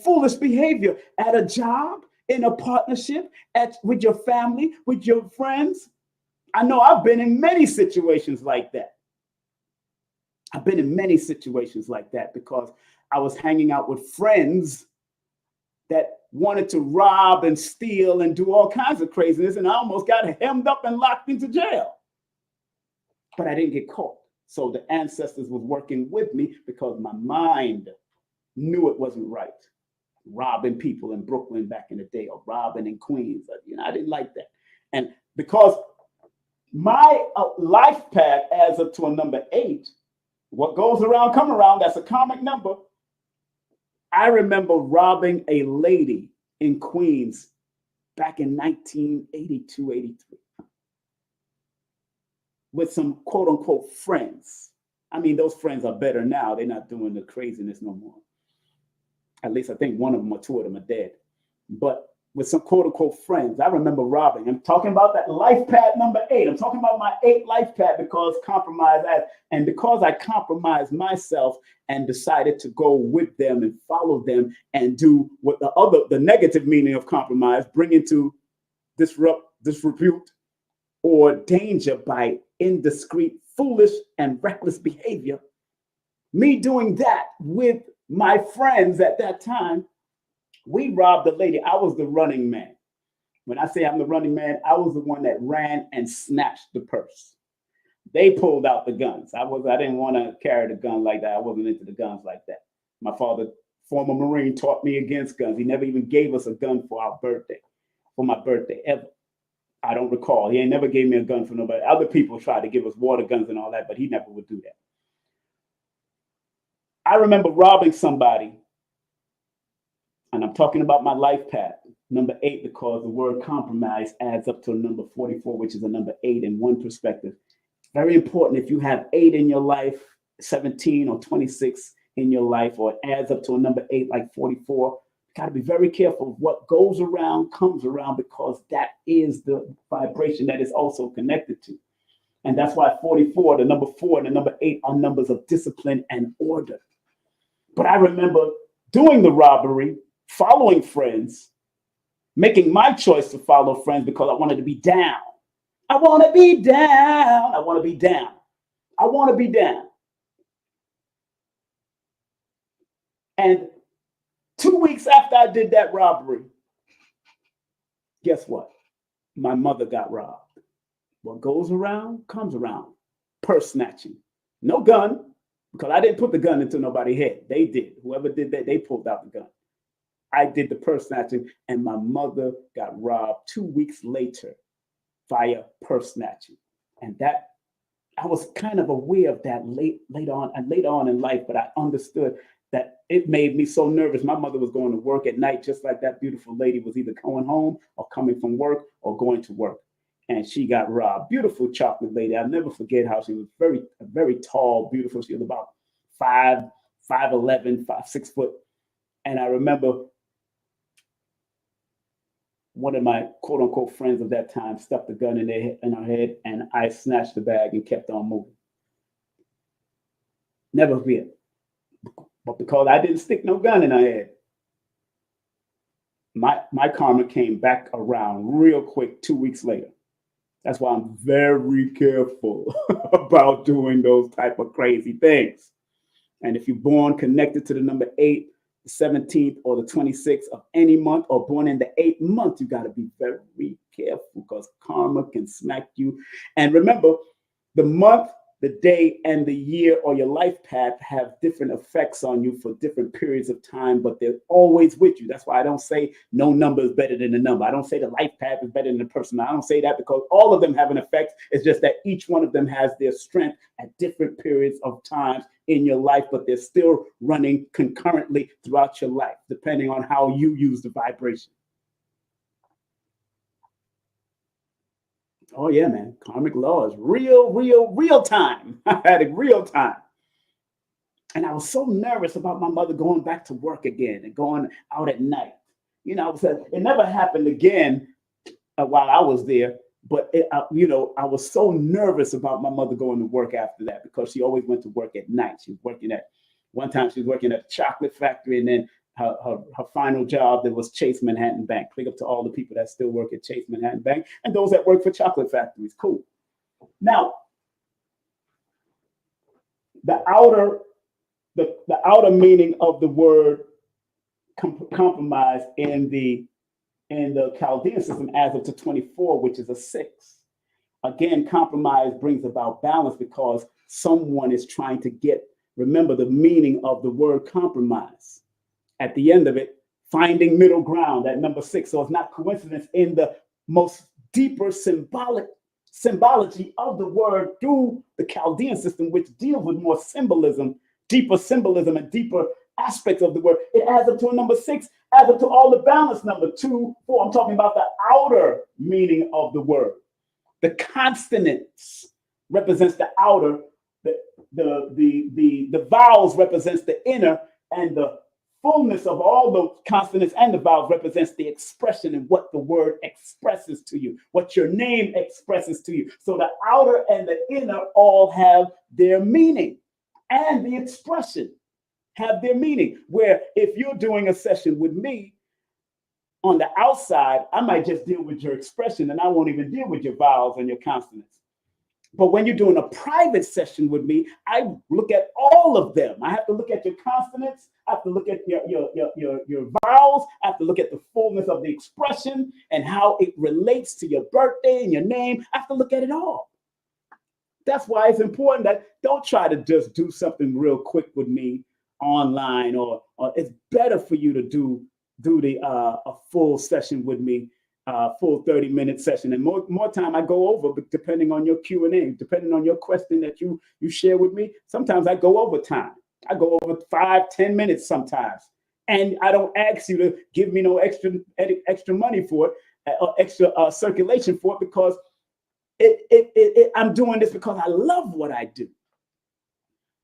foolish behavior at a job, in a partnership, with your family, with your friends. I know I've been in many situations like that. Because I was hanging out with friends that wanted to rob and steal and do all kinds of craziness, and I almost got hemmed up and locked into jail. But I didn't get caught. So the ancestors was working with me because my mind knew it wasn't right. Robbing people in Brooklyn back in the day, or robbing in Queens. I didn't like that. And because my life path adds up to a number 8, what goes around, come around, that's a comic number. I remember robbing a lady in Queens back in 1982, 83. With some quote unquote friends. I mean, those friends are better now. They're not doing the craziness no more. At least I think one of them or two of them are dead. But with some quote unquote friends. I remember robbing. I'm talking about that life pad number 8. I'm talking about my 8 life pad because because I compromised myself and decided to go with them and follow them and do what the negative meaning of compromise, bring into disrepute or danger by indiscreet, foolish, and reckless behavior. Me doing that with my friends at that time, we robbed a lady. I was the running man. When I say I'm the running man, I was the one that ran and snatched the purse. They pulled out the guns. I didn't want to carry the gun like that. I wasn't into the guns like that. My father, former Marine, taught me against guns. He never even gave us a gun for my birthday, ever. I don't recall. He never gave me a gun for nobody. Other people tried to give us water guns and all that, but he never would do that. I remember robbing somebody, and I'm talking about my life path, number 8, because the word compromise adds up to a number 44, which is a number 8 in one perspective. Very important. If you have 8 in your life, 17 or 26 in your life, or it adds up to a number 8 like 44, got to be very careful. What goes around comes around, because that is the vibration that is also connected to. And that's why 44, the number 4 and the number 8 are numbers of discipline and order. But I remember doing the robbery, following friends, making my choice to follow friends because I wanted to be down. I want to be down. I want to be down. I want to be down. And 2 weeks after I did that robbery, guess what? My mother got robbed. What goes around comes around. Purse snatching. No gun, because I didn't put the gun into nobody's head. They did. Whoever did that, they pulled out the gun. I did the purse snatching, and my mother got robbed 2 weeks later via purse snatching. And that, I was kind of aware of that later on in life, but I understood that it made me so nervous. My mother was going to work at night, just like that beautiful lady was either going home or coming from work or going to work. And she got robbed. Beautiful chocolate lady. I'll never forget how she was very tall, beautiful. She was about 5'11", 6 foot. And I remember one of my quote unquote friends of that time stuck the gun in her head, and I snatched the bag and kept on moving. Never forget. But because I didn't stick no gun in her head, my karma came back around real quick 2 weeks later. That's why I'm very careful about doing those type of crazy things. And if you're born connected to the number 8, the 17th or the 26th of any month, or born in the 8th month, you got to be very careful, because karma can smack you. And remember, the month, the day, and the year or your life path have different effects on you for different periods of time, but they're always with you. That's why I don't say no number is better than a number. I don't say the life path is better than the person. I don't say that, because all of them have an effect. It's just that each one of them has their strength at different periods of times in your life, but they're still running concurrently throughout your life, depending on how you use the vibration. Oh yeah, man. Karmic law is real time. I had it real time. And I was so nervous about my mother going back to work again and going out at night. You know, it never happened again while I was there. But, I was so nervous about my mother going to work after that, because she always went to work at night. One time she was working at a chocolate factory, and then her final job that was Chase Manhattan Bank. Big up to all the people that still work at Chase Manhattan Bank and those that work for chocolate factories. Cool. Now, the outer meaning of the word compromise in the Chaldean system adds up to 24, which is a 6. Again, compromise brings about balance, because someone is trying to remember the meaning of the word compromise. At the end of it, finding middle ground, that number 6. So it's not coincidence in the most deeper symbology of the word through the Chaldean system, which deals with more symbolism, deeper symbolism and deeper aspects of the word. It adds up to a number 6, adds up to all the balance, number 2, 4. I'm talking about the outer meaning of the word. The consonants represents the outer, the vowels represents the inner, and the fullness of all the consonants and the vowels represents the expression and what the word expresses to you, what your name expresses to you. So the outer and the inner all have their meaning, and the expression have their meaning. Where if you're doing a session with me, on the outside, I might just deal with your expression and I won't even deal with your vowels and your consonants. But when you're doing a private session with me, I look at all of them. I have to look at your consonants. I have to look at your vowels. I have to look at the fullness of the expression and how it relates to your birthday and your name. I have to look at it all. That's why it's important that don't try to just do something real quick with me online, or it's better for you to do a full session with me, full 30-minute session, and more time I go over, but depending on your Q&A, depending on your question that you share with me, sometimes I go over time. I go over 5-10 minutes sometimes, and I don't ask you to give me no extra money for it, or extra circulation for it, because I'm doing this because I love what I do.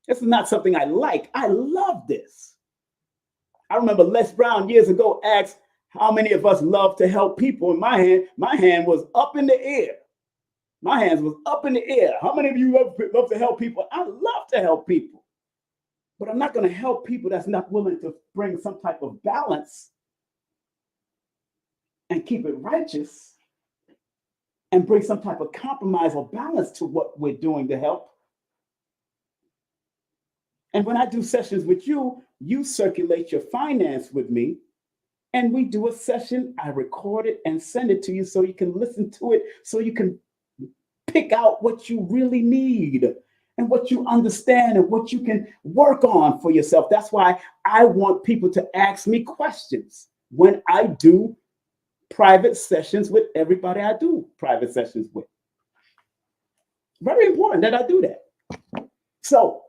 This is not something I like. I love this. I remember Les Brown years ago asked how many of us love to help people, and my hand was up in the air. My hands was up in the air. How many of you love to help people? I love to help people, but I'm not going to help people that's not willing to bring some type of balance and keep it righteous and bring some type of compromise or balance to what we're doing to help. And when I do sessions with you, you circulate your finance with me, and we do a session. I record it and send it to you so you can listen to it, so you can pick out what you really need and what you understand and what you can work on for yourself. That's why I want people to ask me questions when I do private sessions with everybody I do private sessions with. Very important that I do that. So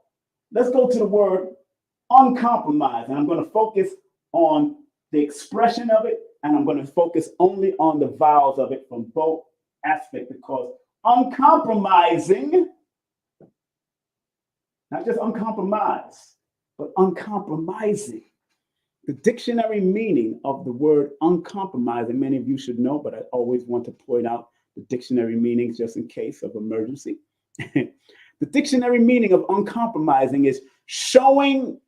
let's go to the word uncompromising. I'm going to focus on the expression of it, and I'm going to focus only on the vowels of it from both aspects, because uncompromising, not just uncompromised, but uncompromising. The dictionary meaning of the word uncompromising, many of you should know, but I always want to point out the dictionary meanings just in case of emergency. The dictionary meaning of uncompromising is showing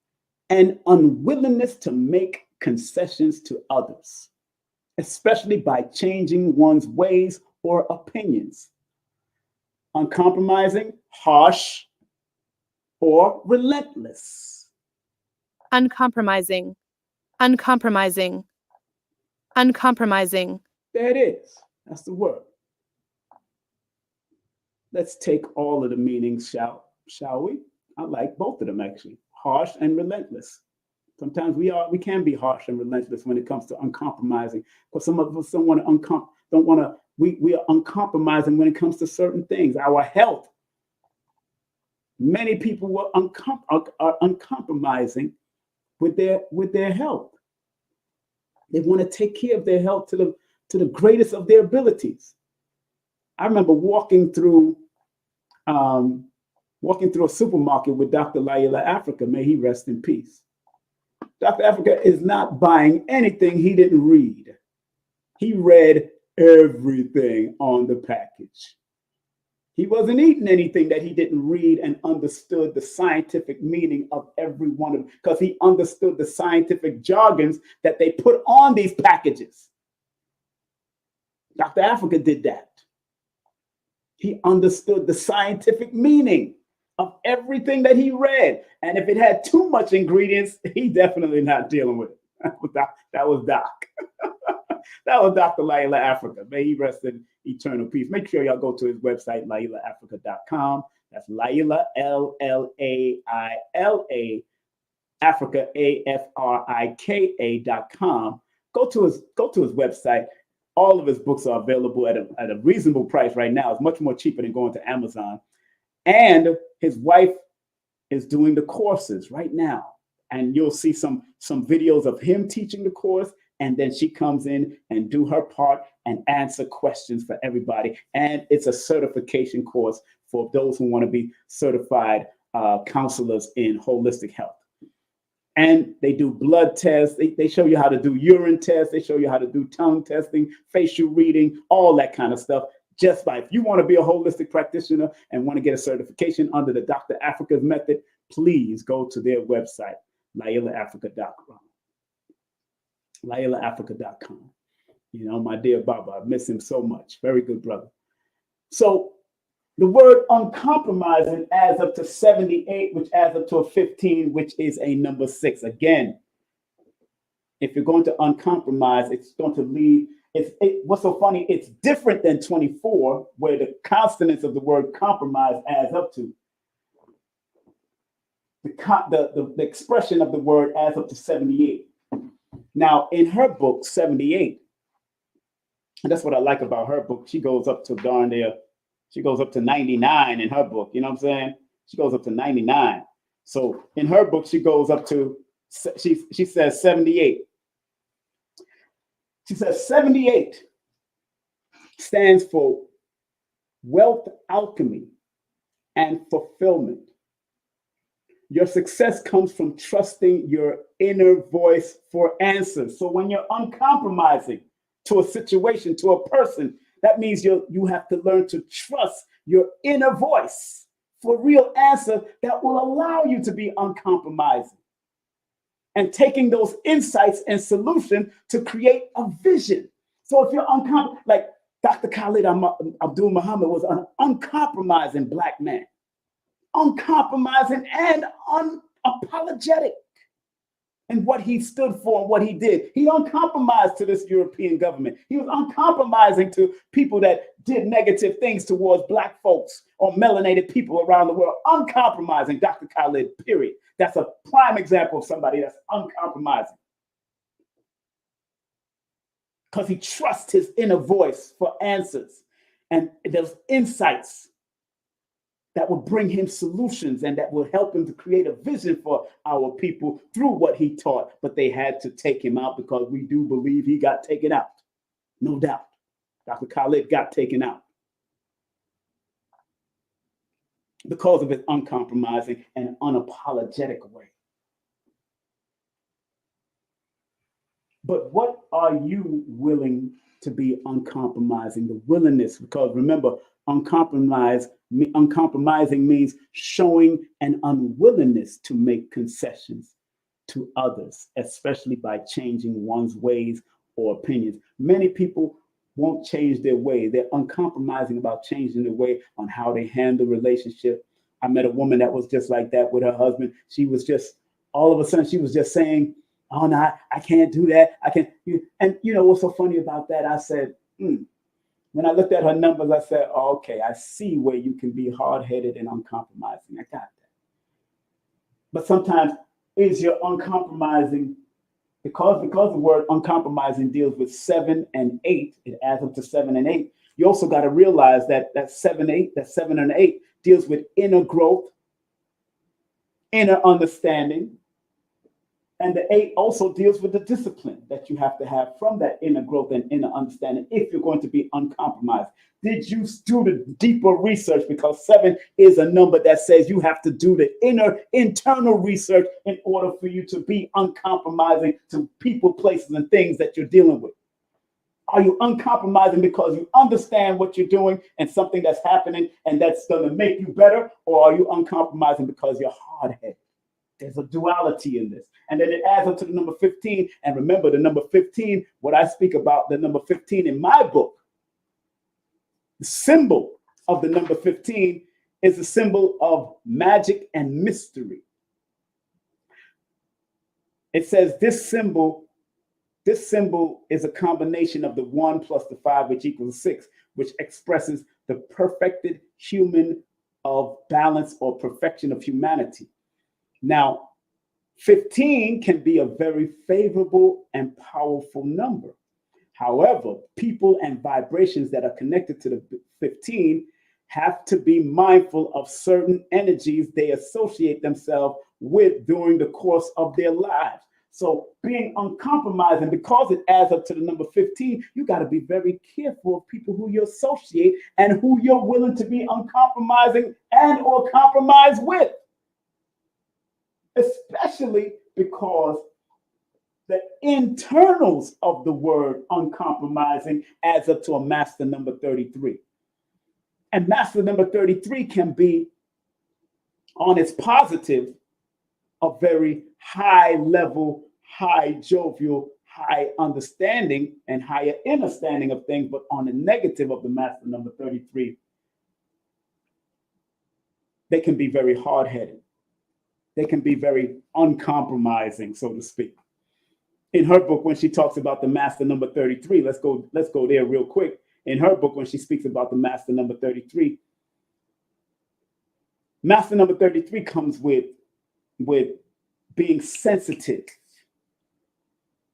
an unwillingness to make concessions to others, especially by changing one's ways or opinions. Uncompromising, harsh, or relentless. Uncompromising, uncompromising, uncompromising. There it is. That's the word. Let's take all of the meanings, shall we? I like both of them, actually. Harsh and relentless. Sometimes we can be harsh and relentless when it comes to uncompromising, because some of us we are uncompromising when it comes to certain things. Our health. Many people are uncompromising with their health. They want to take care of their health to the greatest of their abilities. I remember walking through a supermarket with Dr. Laila Africa. May he rest in peace. Dr. Africa is not buying anything he didn't read. He read everything on the package. He wasn't eating anything that he didn't read and understood the scientific meaning of every one of them, because he understood the scientific jargons that they put on these packages. Dr. Africa did that. He understood the scientific meaning of everything that he read. And if it had too much ingredients, he definitely not dealing with it. That was Doc. That was Dr. Laila Africa. May he rest in eternal peace. Make sure y'all go to his website, lailaafrica.com. That's Laila, Laila, Africa, Afrika.com. Go to his website. All of his books are available at a reasonable price right now. It's much more cheaper than going to Amazon. And his wife is doing the courses right now. And you'll see some videos of him teaching the course. And then she comes in and do her part and answer questions for everybody. And it's a certification course for those who want to be certified counselors in holistic health. And they do blood tests. They show you how to do urine tests. They show you how to do tongue testing, facial reading, all that kind of stuff. Just by, if you want to be a holistic practitioner and want to get a certification under the Dr. Africa's method, please go to their website, lailaafrica.com. lailaafrica.com. You know, my dear Baba, I miss him so much. Very good brother. So the word uncompromising adds up to 78, which adds up to a 15, which is a number 6. Again, if you're going to uncompromise, it's going to lead. What's so funny? It's different than 24, where the consonants of the word compromise adds up to. The expression of the word adds up to 78. Now, in her book, 78, and that's what I like about her book. She goes up to darn near. She goes up to 99 in her book. You know what I'm saying? She goes up to 99. So in her book, she goes up to, she says 78. She says 78 stands for wealth, alchemy, and fulfillment. Your success comes from trusting your inner voice for answers. So when you're uncompromising to a situation, to a person, that means you have to learn to trust your inner voice for real answer that will allow you to be uncompromising and taking those insights and solution to create a vision. So if you're like Dr. Khalid Abdul Muhammad was an uncompromising Black man, uncompromising and unapologetic in what he stood for and what he did. He uncompromised to this European government. He was uncompromising to people that did negative things towards Black folks or melanated people around the world. Uncompromising, Dr. Khalid, period. That's a prime example of somebody that's uncompromising. Because he trusts his inner voice for answers and those insights that will bring him solutions and that will help him to create a vision for our people through what he taught. But they had to take him out because we do believe he got taken out. No doubt. Dr. Khalid got taken out because of his uncompromising and unapologetic way. But what are you willing to be uncompromising? The willingness, because remember, uncompromising means showing an unwillingness to make concessions to others, especially by changing one's ways or opinions. Many people won't change their way. They're uncompromising about changing their way on how they handle relationship. I met a woman that was just like that with her husband. She was just, all of a sudden, she was just saying, oh, no, I can't do that. I can't. And you know what's so funny about that? I said, When I looked at her numbers, I said, oh, okay, I see where you can be hard-headed and uncompromising. I got that. But sometimes is your uncompromising, because the word uncompromising deals with 7 and 8, it adds up to 7 and 8. You also got to realize that 7 and 8 deals with inner growth, inner understanding. And the 8 also deals with the discipline that you have to have from that inner growth and inner understanding if you're going to be uncompromised. Did you do the deeper research? Because 7 is a number that says you have to do the internal research in order for you to be uncompromising to people, places, and things that you're dealing with. Are you uncompromising because you understand what you're doing and something that's happening and that's going to make you better? Or are you uncompromising because you're hard-headed? There's a duality in this. And then it adds up to the number 15. And remember, the number 15, what I speak about, the number 15 in my book, the symbol of the number 15 is the symbol of magic and mystery. It says this symbol is a combination of the 1 plus the 5, which equals 6, which expresses the perfected human of balance or perfection of humanity. Now, 15 can be a very favorable and powerful number. However, people and vibrations that are connected to the 15 have to be mindful of certain energies they associate themselves with during the course of their lives. So being uncompromising, because it adds up to the number 15, you got to be very careful of people who you associate and who you're willing to be uncompromising and or compromise with. Especially because the internals of the word uncompromising adds up to a master number 33. And master number 33 can be, on its positive, a very high level, high jovial, high understanding and higher understanding of things. But on the negative of the master number 33, they can be very hard-headed. They can be very uncompromising, so to speak. In her book, when she talks about the master number 33, let's go there real quick. In her book, when she speaks about the master number 33, master number 33 comes with being sensitive.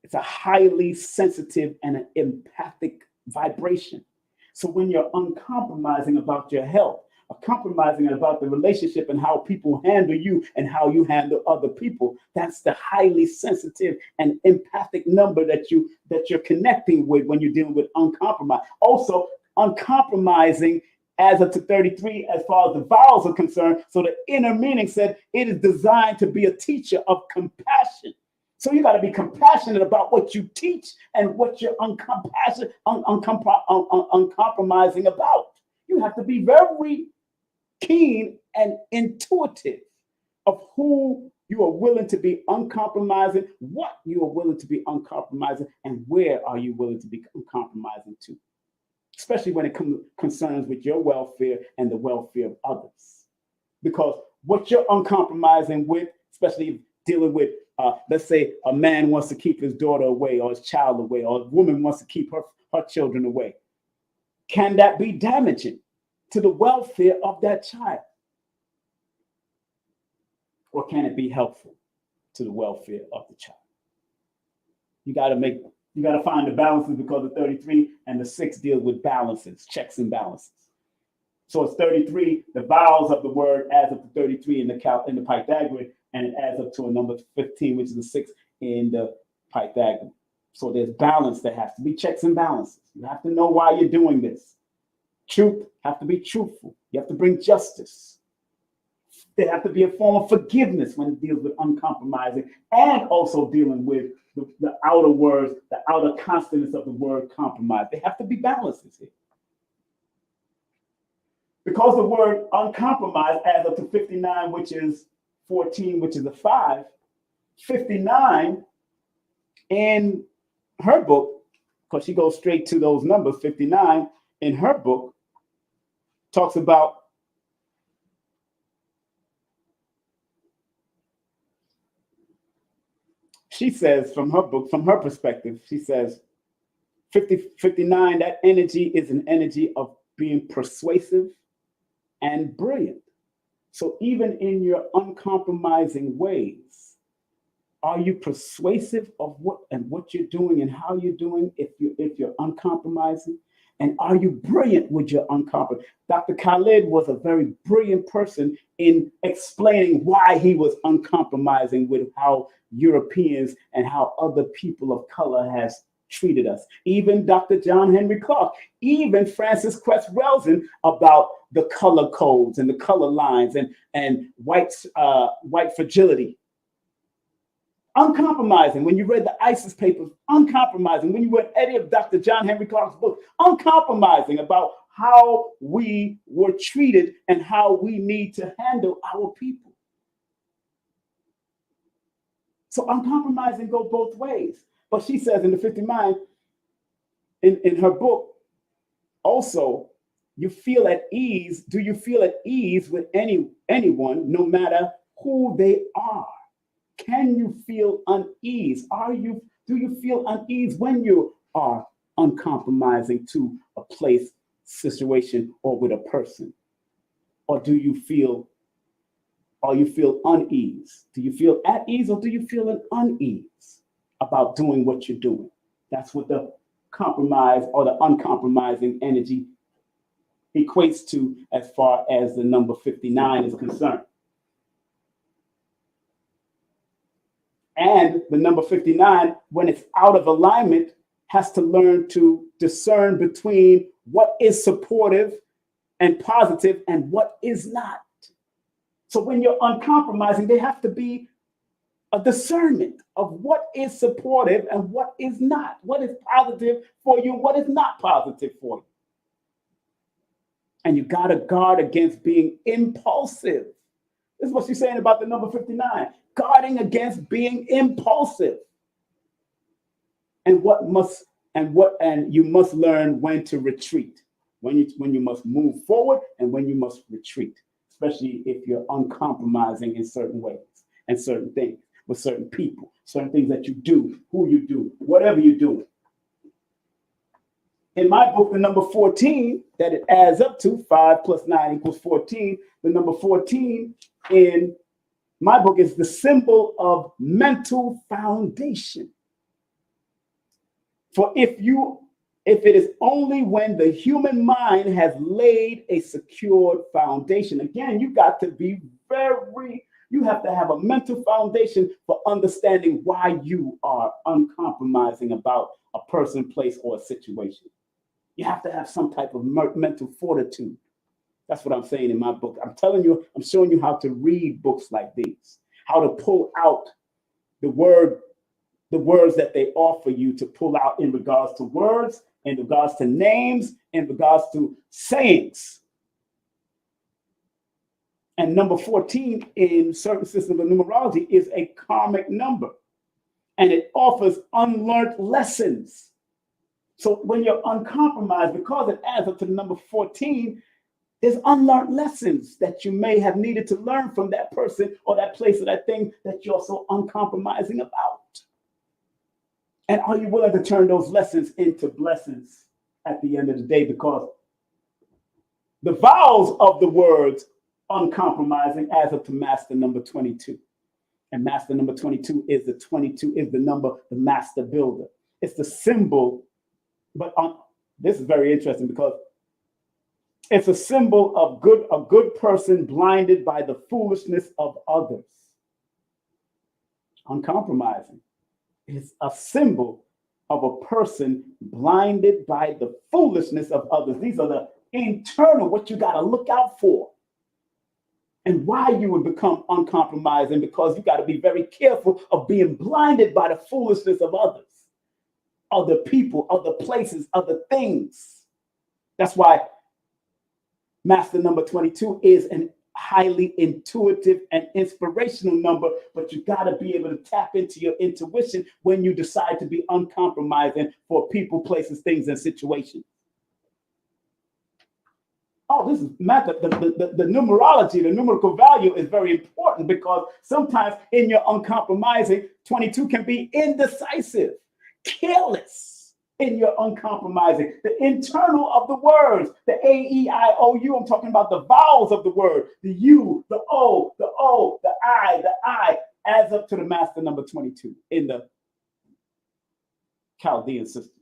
It's a highly sensitive and an empathic vibration. So when you're uncompromising about your health, compromising about the relationship and how people handle you and how you handle other people, that's the highly sensitive and empathic number that you're connecting with when you're dealing with uncompromised. Also, uncompromising as up to 33 as far as the vowels are concerned. So the inner meaning said it is designed to be a teacher of compassion. So you got to be compassionate about what you teach and what you're uncompromising about. You have to be very keen and intuitive of who you are willing to be uncompromising, what you are willing to be uncompromising, and where are you willing to be uncompromising to, especially when it concerns with your welfare and the welfare of others. Because what you're uncompromising with, especially dealing with, let's say a man wants to keep his daughter away or his child away, or a woman wants to keep her children away. Can that be damaging to the welfare of that child? Or can it be helpful to the welfare of the child? You got to find the balances, because the 33 and the 6 deal with balances, checks and balances. So it's 33, the vowels of the word adds up to 33 in the Pythagorean, and it adds up to a number 15, which is a 6 in the Pythagorean. So there's balance. There has to be checks and balances. You have to know why you're doing this. Truth, have to be truthful. You have to bring justice. There have to be a form of forgiveness when it deals with uncompromising, and also dealing with the outer words, the outer consonants of the word compromise. They have to be balances here. Because the word uncompromised adds up to 59, which is 14, which is a 5. 59 in her book, because she goes straight to those numbers, 59 in her book talks about she says from her book, from her perspective, she says 59, that energy is an energy of being persuasive and brilliant. So even in your uncompromising ways, are you persuasive of what you're doing and how you're doing if you're uncompromising? And are you brilliant with your uncompromising? Dr. Khalid was a very brilliant person in explaining why he was uncompromising with how Europeans and how other people of color has treated us. Even Dr. John Henry Clark, even Francis Cress Welsing about the color codes and the color lines and white fragility. Uncompromising. When you read the ISIS papers, uncompromising. When you read any of Dr. John Henry Clark's books, uncompromising about how we were treated and how we need to handle our people. So uncompromising go both ways. But she says in the 59, in her book, also, you feel at ease. Do you feel at ease with anyone, no matter who they are? Can you feel unease? Do you feel unease when you are uncompromising to a place, situation, or with a person? Or do you feel unease? Do you feel at ease, or do you feel an unease about doing what you're doing? That's what the compromise or the uncompromising energy equates to as far as the number 59 is concerned. And the number 59, when it's out of alignment, has to learn to discern between what is supportive and positive and what is not. So when you're uncompromising, they have to be a discernment of what is supportive and what is not, what is positive for you, what is not positive for you. And you got to guard against being impulsive. This is what she's saying about the number 59, guarding against being impulsive. And you must learn when to retreat, when you must move forward and when you must retreat, especially if you're uncompromising in certain ways and certain things with certain people, certain things that you do, who you do, whatever you do. In my book, the number 14 that it adds up to, 5 plus 9 equals 14, the number 14 in my book is the symbol of mental foundation. For if it is only when the human mind has laid a secured foundation, again, you have to have a mental foundation for understanding why you are uncompromising about a person, place, or a situation. You have to have some type of mental fortitude. That's what I'm saying in my book. I'm showing you how to read books like these, how to pull out the words that they offer you to pull out in regards to words, in regards to names, in regards to sayings. And number 14 in certain systems of numerology is a karmic number, and it offers unlearned lessons. So when you're uncompromised, because it adds up to the number 14, there's unlearned lessons that you may have needed to learn from that person or that place or that thing that you're so uncompromising about. And are you willing to turn those lessons into blessings at the end of the day? Because the vowels of the words uncompromising adds up to master number 22. And master number 22 is the number, the master builder. It's the symbol, but this is very interesting because it's a symbol of a good person blinded by the foolishness of others. Uncompromising is a symbol of a person blinded by the foolishness of others. These are the internal, what you got to look out for. And why you would become uncompromising, because you got to be very careful of being blinded by the foolishness of others, other people, other places, other things. That's why master number 22 is an highly intuitive and inspirational number, but you got to be able to tap into your intuition when you decide to be uncompromising for people, places, things, and situations. Oh, this is math. The numerology, the numerical value is very important, because sometimes in your uncompromising, 22 can be indecisive, careless. In your uncompromising, the internal of the words, the A-E-I-O-U, I'm talking about the vowels of the word, the U, the O, the I, adds up to the master number 22 in the Chaldean system.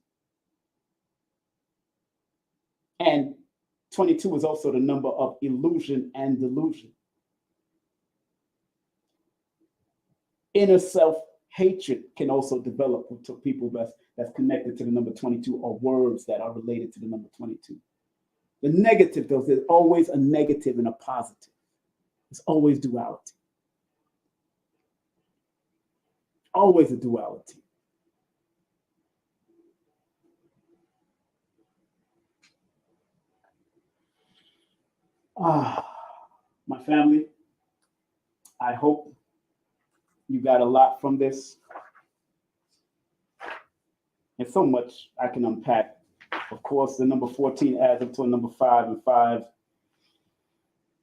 And 22 is also the number of illusion and delusion. Inner self-hatred can also develop to people that's connected to the number 22, or words that are related to the number 22. The negative, though, there's always a negative and a positive. It's always duality. Always a duality. My family, I hope you got a lot from this. There's so much I can unpack. Of course, the number 14 adds up to a number 5, and 5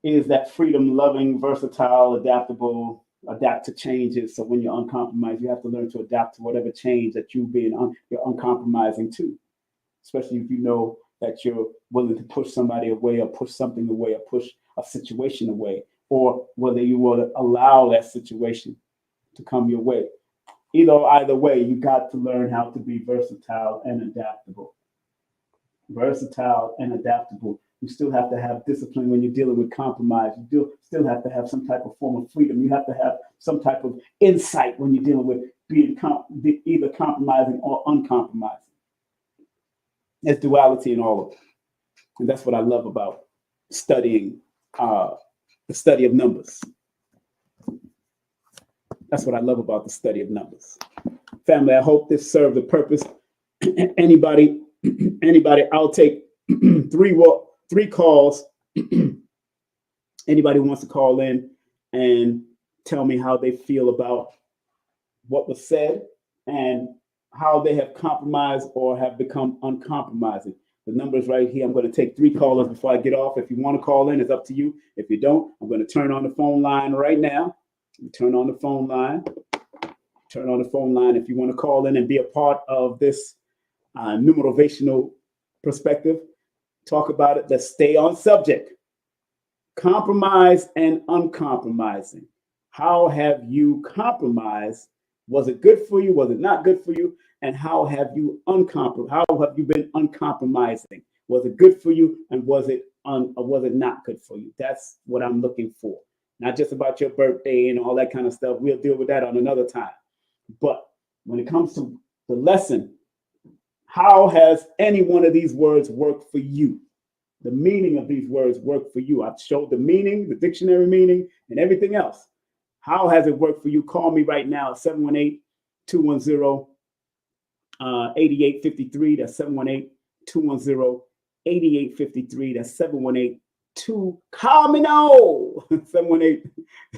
is that freedom-loving, versatile, adaptable, adapt to changes. So when you're uncompromised, you have to learn to adapt to whatever change that you're uncompromising to, especially if you know that you're willing to push somebody away, or push something away, or push a situation away, or whether you will allow that situation to come your way. Either way, you got to learn how to be versatile and adaptable. Versatile and adaptable. You still have to have discipline when you're dealing with compromise. You still have to have some type of form of freedom. You have to have some type of insight when you're dealing with being either compromising or uncompromising. There's duality in all of it. And that's what I love about studying the study of numbers. That's what I love about the study of numbers. Family, I hope this served the purpose. Anybody, I'll take three calls. Anybody wants to call in and tell me how they feel about what was said and how they have compromised or have become uncompromising. The number is right here. I'm going to take 3 callers before I get off. If you want to call in, it's up to you. If you don't, I'm going to turn on the phone line right now. Turn on the phone line. Turn on the phone line if you want to call in and be a part of this numerovational perspective. Talk about it. Let's stay on subject. Compromise and uncompromising. How have you compromised? Was it good for you? Was it not good for you? And how have you been uncompromising? Was it good for you? And was it not good for you? That's what I'm looking for. Not just about your birthday and all that kind of stuff. We'll deal with that on another time. But when it comes to the lesson, how has any one of these words worked for you? The meaning of these words worked for you. I've showed the meaning, the dictionary meaning, and everything else. How has it worked for you? Call me right now at 718-210-8853. That's 718-210-8853. That's 718-2-COMINO.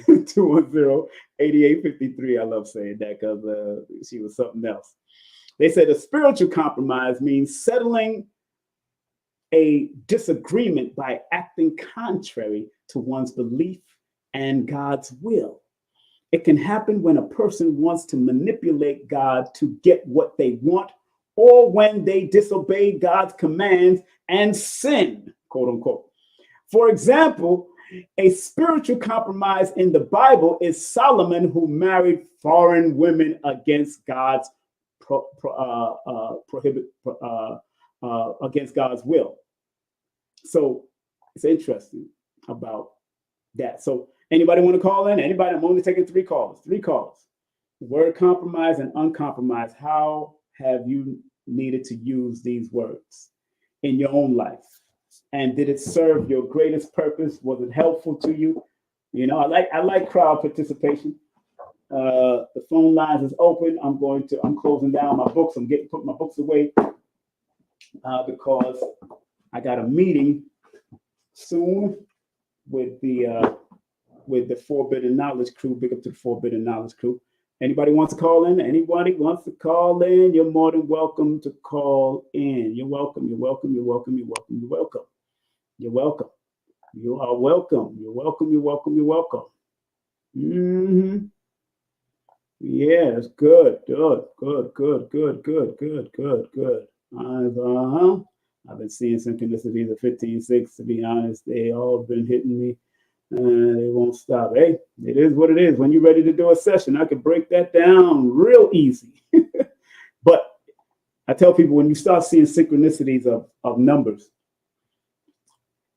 718-210-8853. I love saying that because she was something else. They said a spiritual compromise means settling a disagreement by acting contrary to one's belief and God's will. It can happen when a person wants to manipulate God to get what they want, or when they disobey God's commands and sin, quote unquote. For example, a spiritual compromise in the Bible is Solomon, who married foreign women against God's against God's will. So it's interesting about that. So anybody want to call in? Anybody? I'm only taking 3 calls. 3 calls. The word compromise and uncompromised. How have you needed to use these words in your own life? And did it serve your greatest purpose? Was it helpful to you? You know, I like crowd participation. The phone lines is open. I'm closing down my books. I'm putting my books away because I got a meeting soon with the Forbidden Knowledge crew. Big up to the Forbidden Knowledge crew. Anybody wants to call in? Anybody wants to call in? You're more than welcome to call in. You're welcome. You're welcome. You're welcome. You're welcome. You're welcome. You're welcome. You are welcome. You're welcome. You're welcome. You're welcome. Mm-hmm. Yes, good. I've been seeing synchronicities of 15-6. To be honest, they all been hitting me. They won't stop. Hey, it is what it is. When you're ready to do a session, I could break that down real easy. But I tell people, when you start seeing synchronicities of numbers,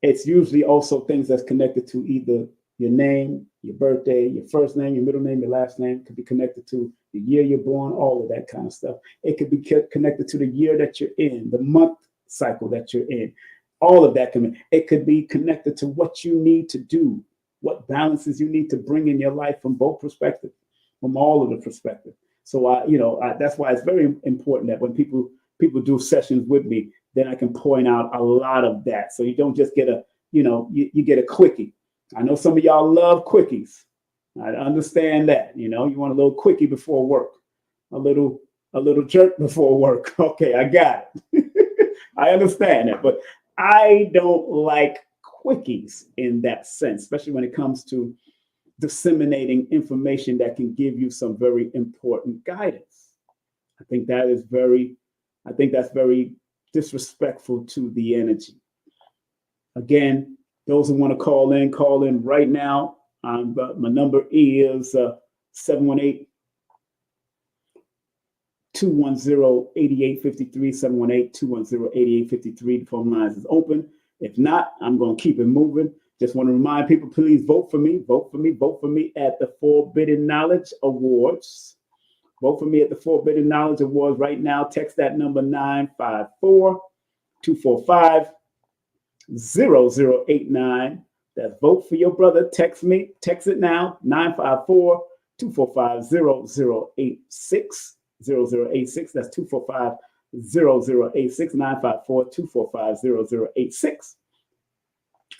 it's usually also things that's connected to either your name, your birthday, your first name, your middle name, your last name. It could be connected to the year you're born, all of that kind of stuff. It could be connected to the year that you're in, the month cycle that you're in. All of that it could be connected to what you need to do, what balances you need to bring in your life from both perspectives, from all of the perspectives. So that's why it's very important that when people do sessions with me, then I can point out a lot of that. So you don't just get you get a quickie. I know some of y'all love quickies. I understand that. You want a little quickie before work, a little jerk before work. Okay, I got it. I understand that, but I don't like quickies in that sense, especially when it comes to disseminating information that can give you some very important guidance. I think that's very disrespectful to the energy. Again, those who want to call in right now. My number is 718-210-8853, 718-210-8853. The phone lines is open. If not, I'm going to keep it moving. Just want to remind people, please vote for me. Vote for me. Vote for me at the Forbidden Knowledge Awards. Vote for me at the Forbidden Knowledge Awards right now. Text that number 954-245-0089. That's vote for your brother. Text me. Text it now. 954 245-0086. 0086. That's 245-0086. 954-245-0086.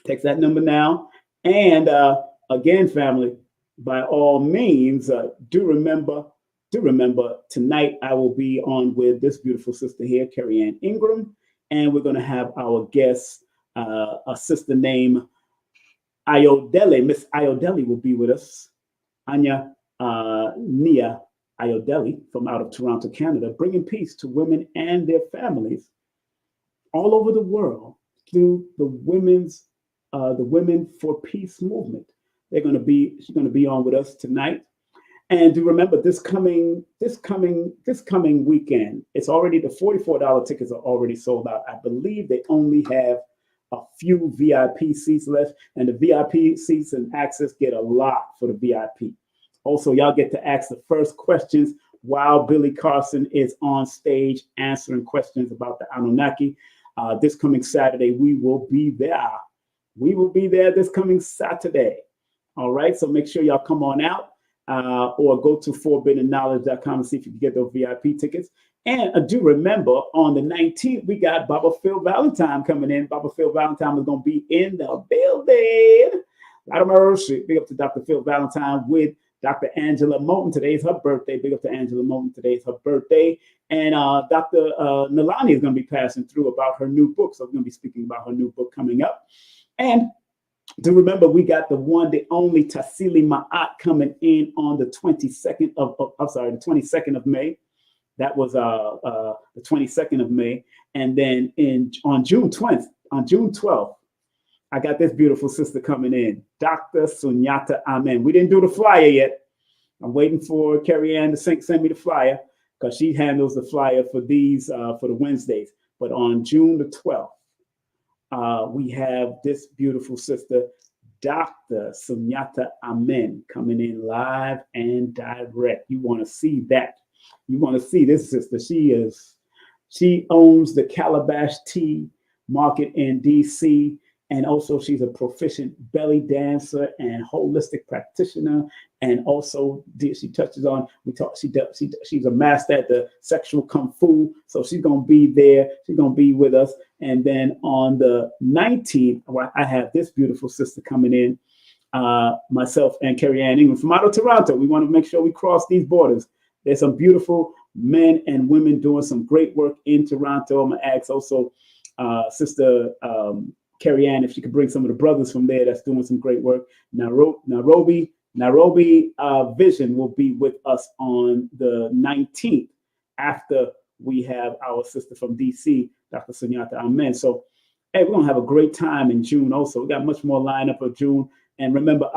Text that number now. And again, family, by all means, do remember tonight I will be on with this beautiful sister here, Carrie Ann Ingram, and we're going to have our guest, a sister named Ayodele. Miss Ayodele will be with us. Anya Nia Ayodele from out of Toronto, Canada, bringing peace to women and their families all over the world through the Women for Peace movement. She's going to be on with us tonight. And do remember this coming weekend, it's already, the $44 tickets are already sold out. I believe they only have a few VIP seats left, and the VIP seats and access get a lot for the VIP. Also, y'all get to ask the first questions while Billy Carson is on stage answering questions about the Anunnaki. This coming Saturday, we will be there. We will be there this coming Saturday. All right, so make sure y'all come on out. Or go to forbiddenknowledge.com and see if you can get those VIP tickets. And do remember, on the 19th, we got Baba Phil Valentine coming in. Baba Phil Valentine is going to be in the building. A lot of mercy. Big up to Dr. Phil Valentine with Dr. Angela Moulton. Today is her birthday. Big up to Angela Moulton. Today is her birthday. And Dr. Nalani is going to be passing through about her new book. So we're going to be speaking about her new book coming up. And do remember, we got the one, the only Tassili Ma'at coming in on the 22nd of May. That was the 22nd of May. And then on June 12th, I got this beautiful sister coming in, Dr. Sunyata Amen. We didn't do the flyer yet. I'm waiting for Carrie Ann to send me the flyer, because she handles the flyer for these, for the Wednesdays. But on June the 12th, we have this beautiful sister, Dr. Sunyata Amen, coming in live and direct. You want to see that. You want to see this sister. She owns the Calabash Tea Market in DC. And also she's a proficient belly dancer and holistic practitioner. And also she touches on, she's a master at the sexual kung fu. So she's going to be there. She's going to be with us. And then on the 19th, I have this beautiful sister coming in, myself and Carrie Ann Ingram from out of Toronto. We want to make sure we cross these borders. There's some beautiful men and women doing some great work in Toronto. I'm going to ask also Sister Carrie Ann if she could bring some of the brothers from there that's doing some great work. Nairobi Vision will be with us on the 19th after we have our sister from DC, Dr. Sunyata Amen. So, hey, we're going to have a great time in June also. We got much more lineup of June. And remember,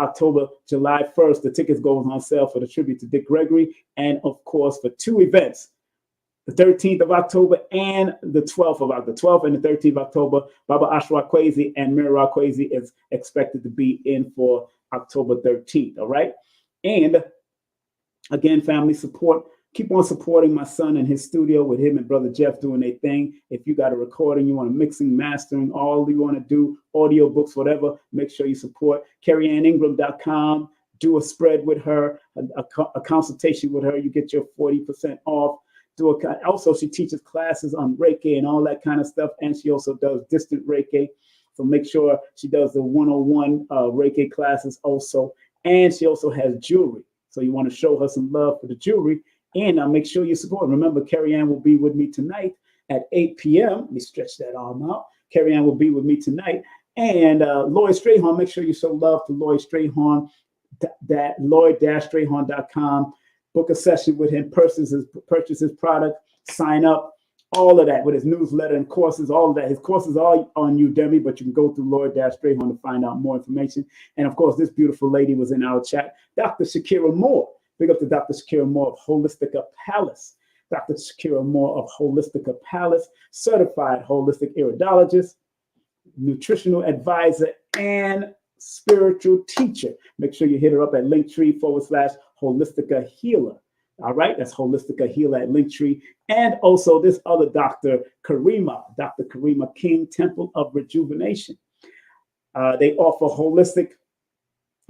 July 1st, the tickets go on sale for the tribute to Dick Gregory. And, of course, for two events, the 13th of October and the 12th of October. The 12th and the 13th of October, Baba Ashra Kwesi and Mira Kwesi is expected to be in for October 13th, all right? And, again, family support. Keep on supporting my son in his studio with him and Brother Jeff doing their thing. If you got a recording, you want to mixing, mastering, all you want to do, audio books, whatever, make sure you support CarrieAnnIngram.com. Do a spread with her, a consultation with her. You get your 40% off. Also, she teaches classes on Reiki and all that kind of stuff. And she also does distant Reiki. So make sure she does the 101 Reiki classes also. And she also has jewelry. So you want to show her some love for the jewelry. And make sure you support. Remember, Carrie Ann will be with me tonight at 8 p.m. Let me stretch that arm out. Carrie Ann will be with me tonight. And Lloyd Strayhorn, make sure you show love to Lloyd Strayhorn, that Lloyd-Strayhorn.com. Book a session with him, purchase his product, sign up, all of that with his newsletter and courses, all of that. His courses are on Udemy, but you can go through Lloyd-Strayhorn to find out more information. And of course, this beautiful lady was in our chat, Dr. Shakira Moore. Big up to Dr. Shakira Moore of Holistica Palace. Dr. Shakira Moore of Holistica Palace, certified holistic iridologist, nutritional advisor, and spiritual teacher. Make sure you hit her up at Linktree/Holistica Healer. All right, that's Holistica Healer at Linktree. And also this other Dr. Karima King, Temple of Rejuvenation. They offer holistic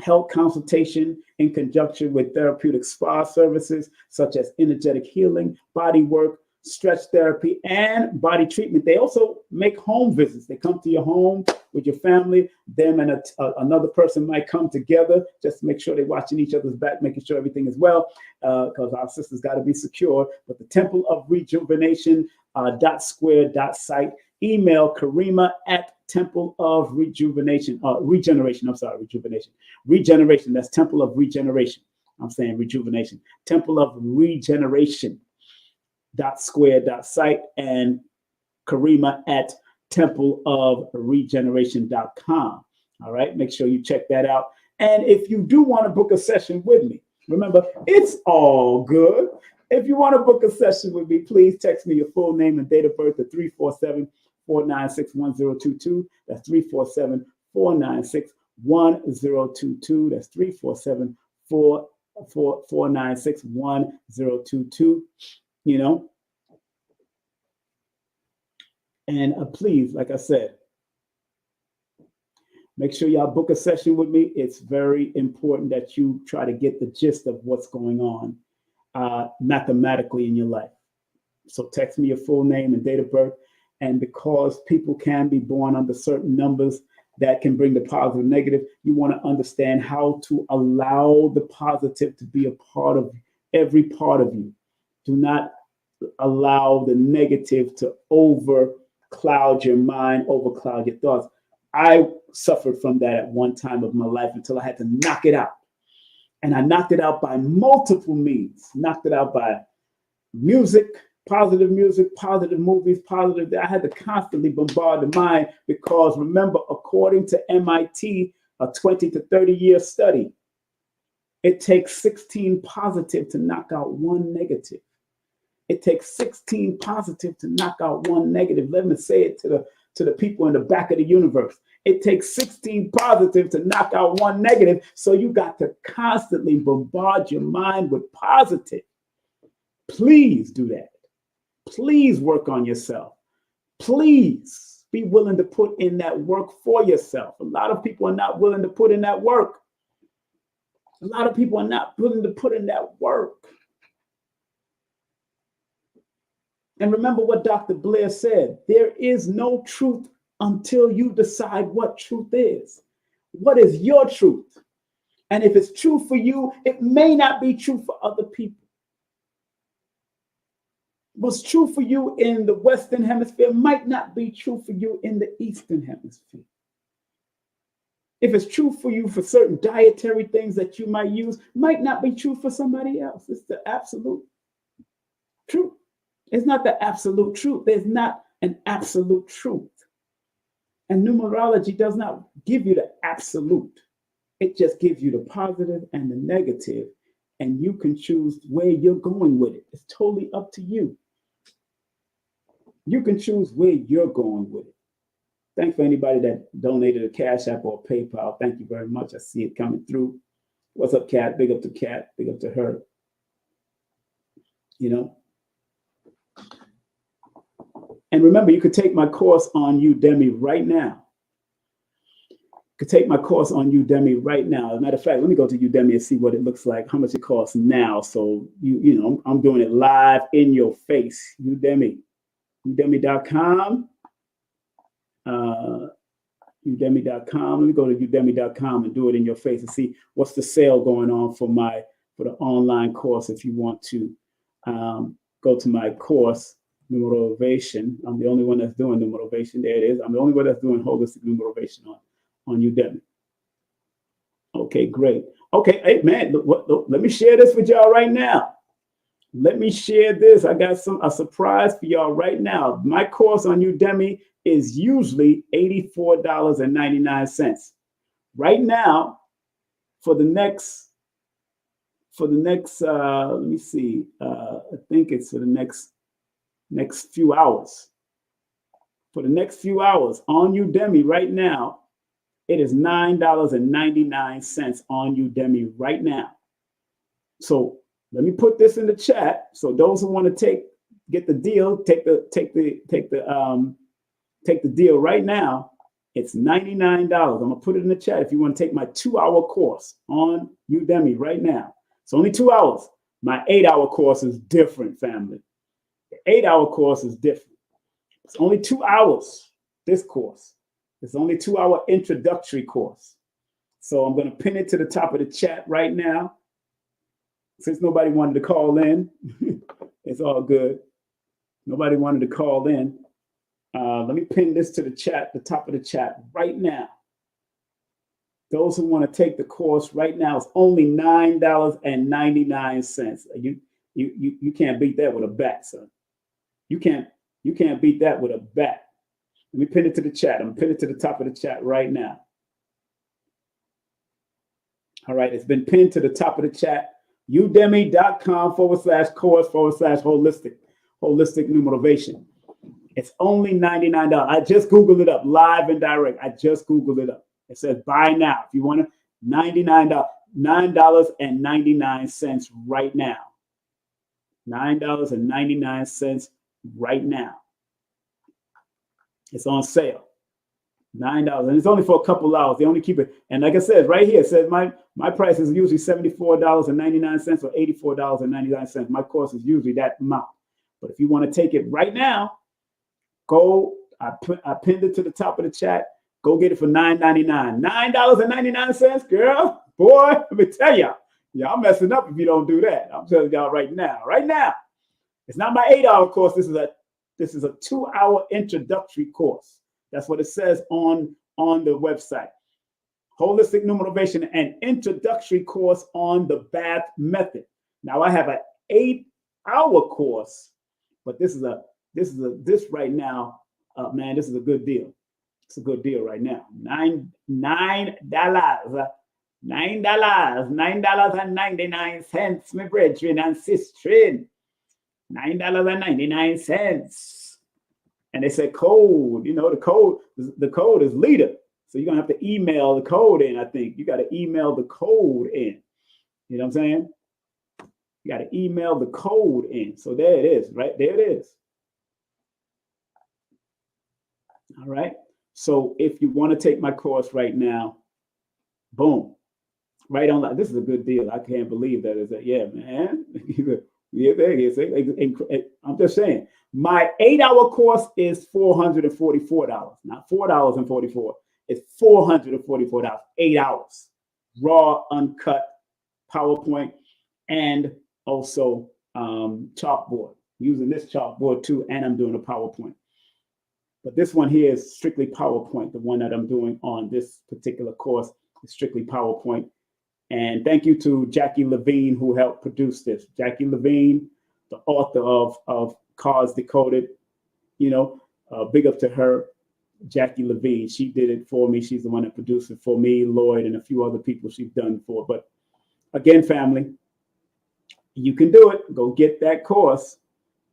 health consultation in conjunction with therapeutic spa services such as energetic healing, body work, stretch therapy, and body treatment. They also make home visits. They come to your home with your family. Them and another person might come together just to make sure they're watching each other's back, making sure everything is well, because our sisters got to be secure. But the Temple of Rejuvenation .square.site. Email Karima at Temple of Rejuvenation, Regeneration. I'm sorry, Rejuvenation. Regeneration. That's Temple of Regeneration. I'm saying Rejuvenation. Temple of Regeneration .square.site and Karima at templeofregeneration.com. All right, make sure you check that out. And if you do want to book a session with me, remember, it's all good. If you want to book a session with me, please text me your full name and date of birth to 347-496-1022. That's 347-496-1022. That's 347-496-1022. You know, and please, like I said, make sure y'all book a session with me. It's very important that you try to get the gist of what's going on mathematically in your life. So text me your full name and date of birth. And because people can be born under certain numbers that can bring the positive and negative, you want to understand how to allow the positive to be a part of every part of you. Do not allow the negative to overcloud your mind, overcloud your thoughts. I suffered from that at one time of my life until I had to knock it out. And I knocked it out by multiple means. Knocked it out by music, positive movies, positive. I had to constantly bombard the mind because remember, according to MIT, a 20 to 30 year study, it takes 16 positive to knock out one negative. It takes 16 positive to knock out one negative. Let me say it to the people in the back of the universe. It takes 16 positive to knock out one negative. So you got to constantly bombard your mind with positive. Please do that. Please work on yourself. Please be willing to put in that work for yourself. A lot of people are not willing to put in that work. A lot of people are not willing to put in that work. And remember what Dr. Blair said, there is no truth until you decide what truth is. What is your truth? And if it's true for you, it may not be true for other people. What's true for you in the Western Hemisphere might not be true for you in the Eastern Hemisphere. If it's true for you for certain dietary things that you might use, might not be true for somebody else. It's the absolute truth. It's not the absolute truth. There's not an absolute truth. And numerology does not give you the absolute. It just gives you the positive and the negative, and you can choose where you're going with it. It's totally up to you. You can choose where you're going with it. Thanks for anybody that donated a Cash App or PayPal. Thank you very much. I see it coming through. What's up, Kat? Big up to Kat. Big up to her. You know. And remember, you could take my course on Udemy right now. You could take my course on Udemy right now. As a matter of fact, let me go to Udemy and see what it looks like, how much it costs now. So, you know, I'm doing it live in your face. Udemy. Udemy.com. Udemy.com. Let me go to Udemy.com and do it in your face and see what's the sale going on for the online course. If you want to go to my course, Numerovation. I'm the only one that's doing Numerovation. There it is. I'm the only one that's doing holistic Numerovation on Udemy. Okay, great. Okay, hey man, let me share this with y'all right now. Let me share this. I got a surprise for y'all right now. My course on Udemy is usually $84.99. Right now, for the next, let me see, I think it's for the next few hours. For the next few hours on Udemy right now, it is $9.99 on Udemy right now. So let me put this in the chat. So those who want to get the deal, take the deal right now. It's $99. I'm going to put it in the chat if you want to take my 2-hour course on Udemy right now. It's only 2 hours. My 8-hour course is different, family. The 8-hour course is different. It's only 2 hours, this course. It's only 2-hour introductory course. So I'm going to pin it to the top of the chat right now. Since nobody wanted to call in, it's all good. Nobody wanted to call in. Let me pin this to the chat, the top of the chat right now. Those who want to take the course right now, it's only $9.99. You can't beat that with a bat, son. You can't beat that with a bat. Let me pin it to the chat. I'm pinning it to the top of the chat right now. All right, it's been pinned to the top of the chat. Udemy.com/course/holistic numerovation. It's only $99. I just Googled it up live and direct. I just Googled it up. It says buy now. If you want to, $99, $9.99 right now. $9.99 right now. It's on sale. $9. And it's only for a couple hours. They only keep it. And like I said, right here, it says my price is usually $74.99 or $84.99. My course is usually that amount. But if you want to take it right now, go. I pinned it to the top of the chat. Go get it for $9.99. $9.99, girl. Boy, let me tell y'all messing up if you don't do that. I'm telling y'all right now. Right now. It's not my 8-hour course. This is a 2-hour introductory course. That's what it says on the website. Holistic Numerovation, an introductory course on the bath method. Now I have an 8-hour course, but this right now, man, this is a good deal. It's a good deal right now. $9, $9.99, my brethren and sisters. $9.99. And they said code, the code is leader. So you're going to have to email the code in, I think. You got to email the code in. You know what I'm saying? You got to email the code in. So there it is, right? There it is. All right. So if you want to take my course right now, boom, right on. This is a good deal. I can't believe that. Yeah, man. Yeah, I'm just saying. My 8-hour course is $444, not $4.44. It's $444, 8 hours, raw, uncut, PowerPoint, and also chalkboard. Using this chalkboard too, and I'm doing a PowerPoint. But this one here is strictly PowerPoint. The one that I'm doing on this particular course is strictly PowerPoint. And thank you to Jackie Levine, who helped produce this. Jackie Levine, the author of Cards Decoded, big up to her, Jackie Levine. She did it for me. She's the one that produced it for me, Lloyd, and a few other people she's done for. But again, family, you can do it. Go get that course.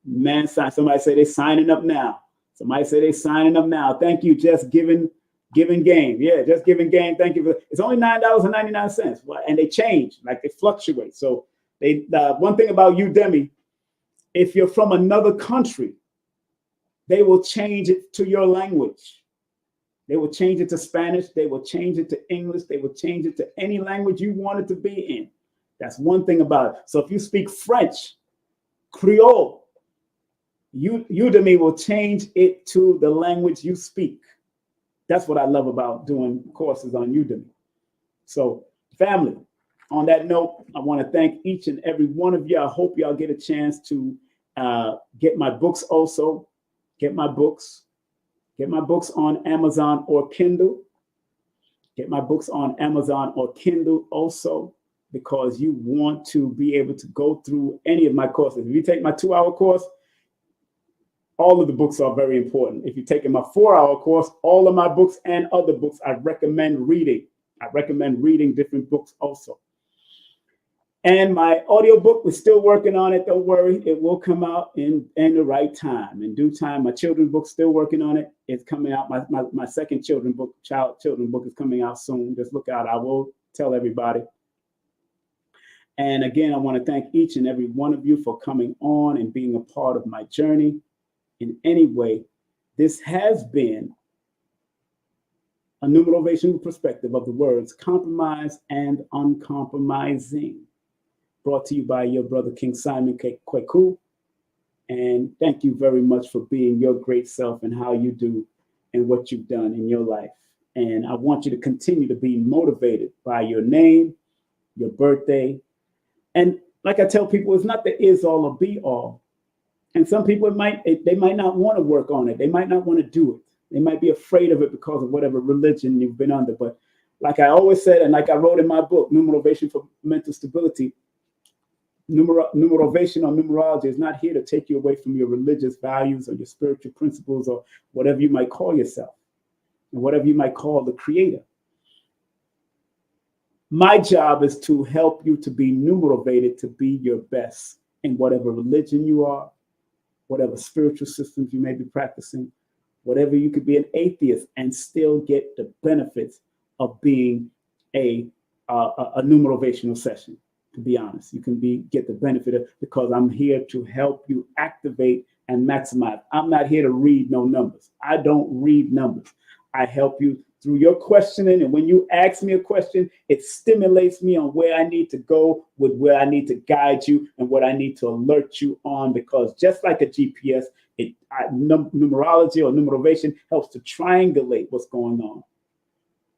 Man, somebody say they're signing up now. Somebody say they're signing up now. Thank you, Just Giving Game. Yeah, Just Giving Game. Thank you. It's only $9.99. And they change, like they fluctuate. So one thing about Udemy, if you're from another country, they will change it to your language. They will change it to Spanish. They will change it to English. They will change it to any language you want it to be in. That's one thing about it. So if you speak French, Creole, Udemy will change it to the language you speak. That's what I love about doing courses on Udemy. So, family, on that note, I want to thank each and every one of you. I hope y'all get a chance to get my books also. Get my books on Amazon or Kindle. Get my books on Amazon or Kindle also, because you want to be able to go through any of my courses. If you take my 2-hour course, all of the books are very important. If you're taking my 4-hour course, all of my books and other books, I recommend reading. I recommend reading different books also. And my audiobook, we're still working on it. Don't worry. It will come out in the right time, in due time. My children's book, still working on it. It's coming out. My second children's book is coming out soon. Just look out. I will tell everybody. And again, I want to thank each and every one of you for coming on and being a part of my journey in any way. This has been a numerovational perspective of the words compromise and uncompromising. Brought to you by your brother King Simon Kweku. And thank you very much for being your great self and how you do and what you've done in your life. And I want you to continue to be motivated by your name, your birthday. And like I tell people, it's not the is all or be all. And some people they might not want to work on it. They might not want to do it. They might be afraid of it because of whatever religion you've been under. But like I always said, and like I wrote in my book, Numerovation for Mental Stability, Numerovation or numerology is not here to take you away from your religious values or your spiritual principles or whatever you might call yourself and whatever you might call the creator. My job is to help you to be numerovated to be your best in whatever religion you are, whatever spiritual systems you may be practicing, whatever. You could be an atheist and still get the benefits of being a numerovational session. To be honest, you can get the benefit of, because I'm here to help you activate and maximize. I'm not here to read no numbers. I don't read numbers. I help you through your questioning. And when you ask me a question, it stimulates me on where I need to go with where I need to guide you and what I need to alert you on. Because just like a GPS, numerology or numerovation helps to triangulate what's going on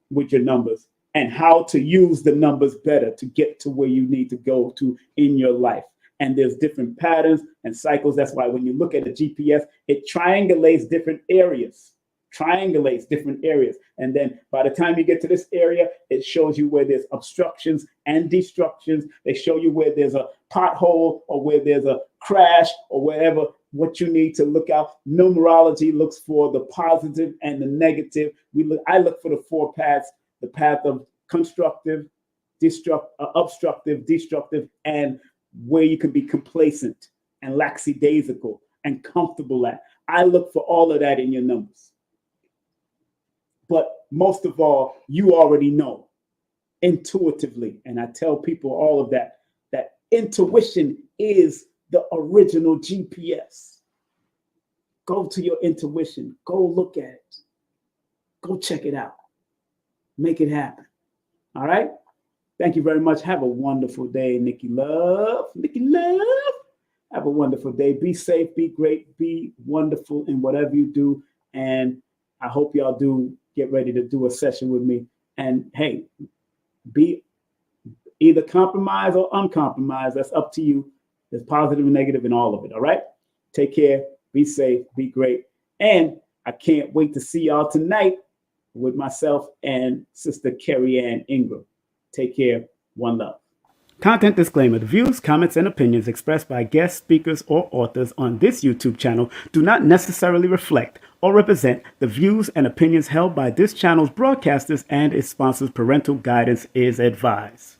with your numbers and how to use the numbers better to get to where you need to go to in your life. And there's different patterns and cycles. That's why when you look at a GPS, it triangulates different areas. And then by the time you get to this area, it shows you where there's obstructions and destructions. They show you where there's a pothole or where there's a crash or wherever, what you need to look out. Numerology looks for the positive and the negative. I look for the four paths: the path of constructive, obstructive, destructive, and where you can be complacent and lackadaisical and comfortable at. I look for all of that in your numbers. But most of all, you already know intuitively. And I tell people all of that intuition is the original GPS. Go to your intuition. Go look at it. Go check it out. Make it happen. All right. Thank you very much. Have a wonderful day, Nikki Love. Have a wonderful day. Be safe, be great, be wonderful in whatever you do. And I hope y'all do get ready to do a session with me. And hey, be either compromised or uncompromised. That's up to you. There's positive and negative in all of it. All right. Take care. Be safe. Be great. And I can't wait to see y'all tonight with myself and Sister Carrie Ann Ingram. Take care. One love. Content disclaimer: the views, comments, and opinions expressed by guest speakers or authors on this YouTube channel do not necessarily reflect or represent the views and opinions held by this channel's broadcasters and its sponsors. Parental guidance is advised.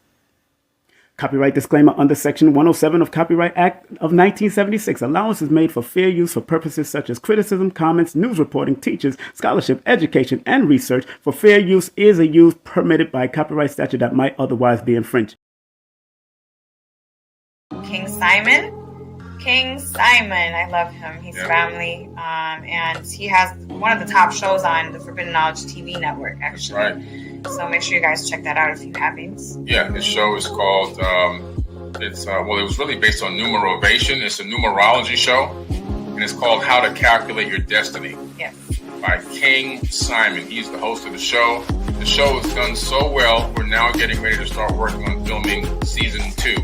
Copyright disclaimer under Section 107 of Copyright Act of 1976. Allowance is made for fair use for purposes such as criticism, comments, news reporting, teachers, scholarship, education, and research. For fair use is a use permitted by copyright statute that might otherwise be infringed. King Simon, I love him. He's family, and he has one of the top shows on the Forbidden Knowledge TV network, actually. That's right. So make sure you guys check that out if you haven't. Yeah, this show is called, it was really based on Numerovation. It's a numerology show, and it's called How to Calculate Your Destiny. Yes. By King Simon. He's the host of the show. The show has done so well, we're now getting ready to start working on filming season 2.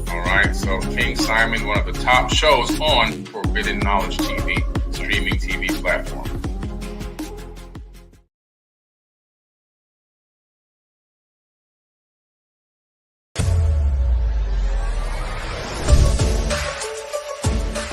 All right, so King Simon, one of the top shows on Forbidden Knowledge TV, streaming TV platform.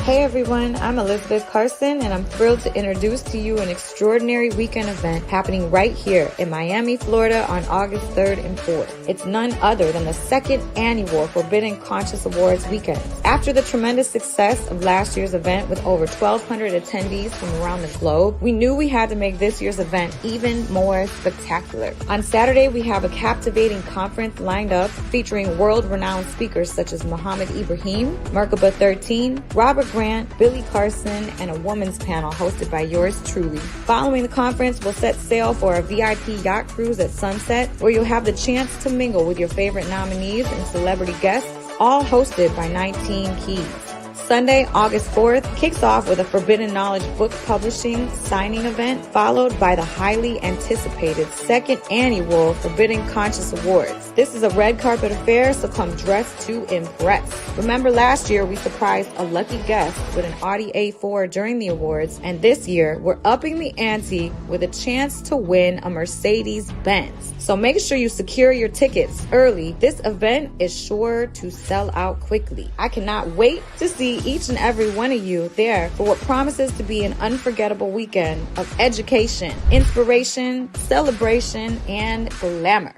Hey everyone, I'm Elizabeth Carson, and I'm thrilled to introduce to you an extraordinary weekend event happening right here in Miami, Florida on August 3rd and 4th. It's none other than the second annual Forbidden Conscious Awards weekend. After the tremendous success of last year's event with over 1,200 attendees from around the globe, we knew we had to make this year's event even more spectacular. On Saturday, we have a captivating conference lined up featuring world-renowned speakers such as Muhammad Ibrahim, Merkaba 13, Robert Grant, Grant, Billy Carson, and a woman's panel hosted by yours truly. Following the conference, we'll set sail for a VIP yacht cruise at sunset, where you'll have the chance to mingle with your favorite nominees and celebrity guests, all hosted by 19 Keys. Sunday, August 4th, kicks off with a Forbidden Knowledge book publishing signing event, followed by the highly anticipated second annual Forbidden Conscious Awards. This is a red carpet affair, so come dressed to impress. Remember last year we surprised a lucky guest with an Audi A4 during the awards, and this year we're upping the ante with a chance to win a Mercedes-Benz. So make sure you secure your tickets early. This event is sure to sell out quickly. I cannot wait to see each and every one of you there for what promises to be an unforgettable weekend of education, inspiration, celebration, and glamour.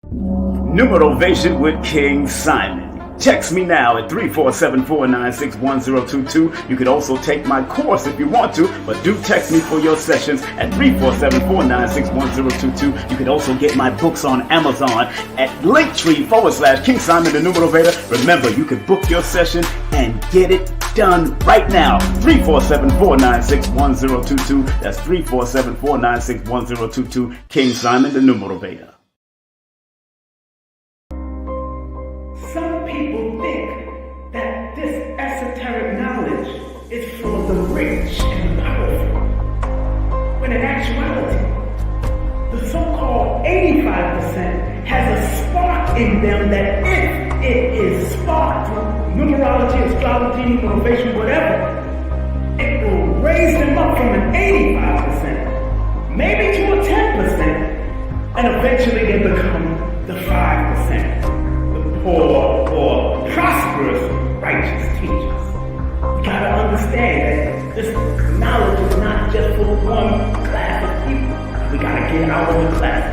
Numerovation with King Simon. Text me now at 347-496-1022. You could also take my course if you want to, but do text me for your sessions at 347-496-1022. You could also get my books on Amazon at Linktree/King Simon the Numerovator. Remember, you can book your session and get it done right now. 347-496-1022. That's 347-496-1022. King Simon the Numerovator. Some people think that this esoteric knowledge is for the rich and powerful, when in actuality, the so-called 85% has a spark in them that if it is sparked through numerology, astrology, numerovation, whatever, it will raise them up from an 85%, maybe to a 10%, and eventually they become the 5%. Poor or prosperous righteous teachers. We gotta understand that this knowledge is not just for one class of people. We gotta get out of the class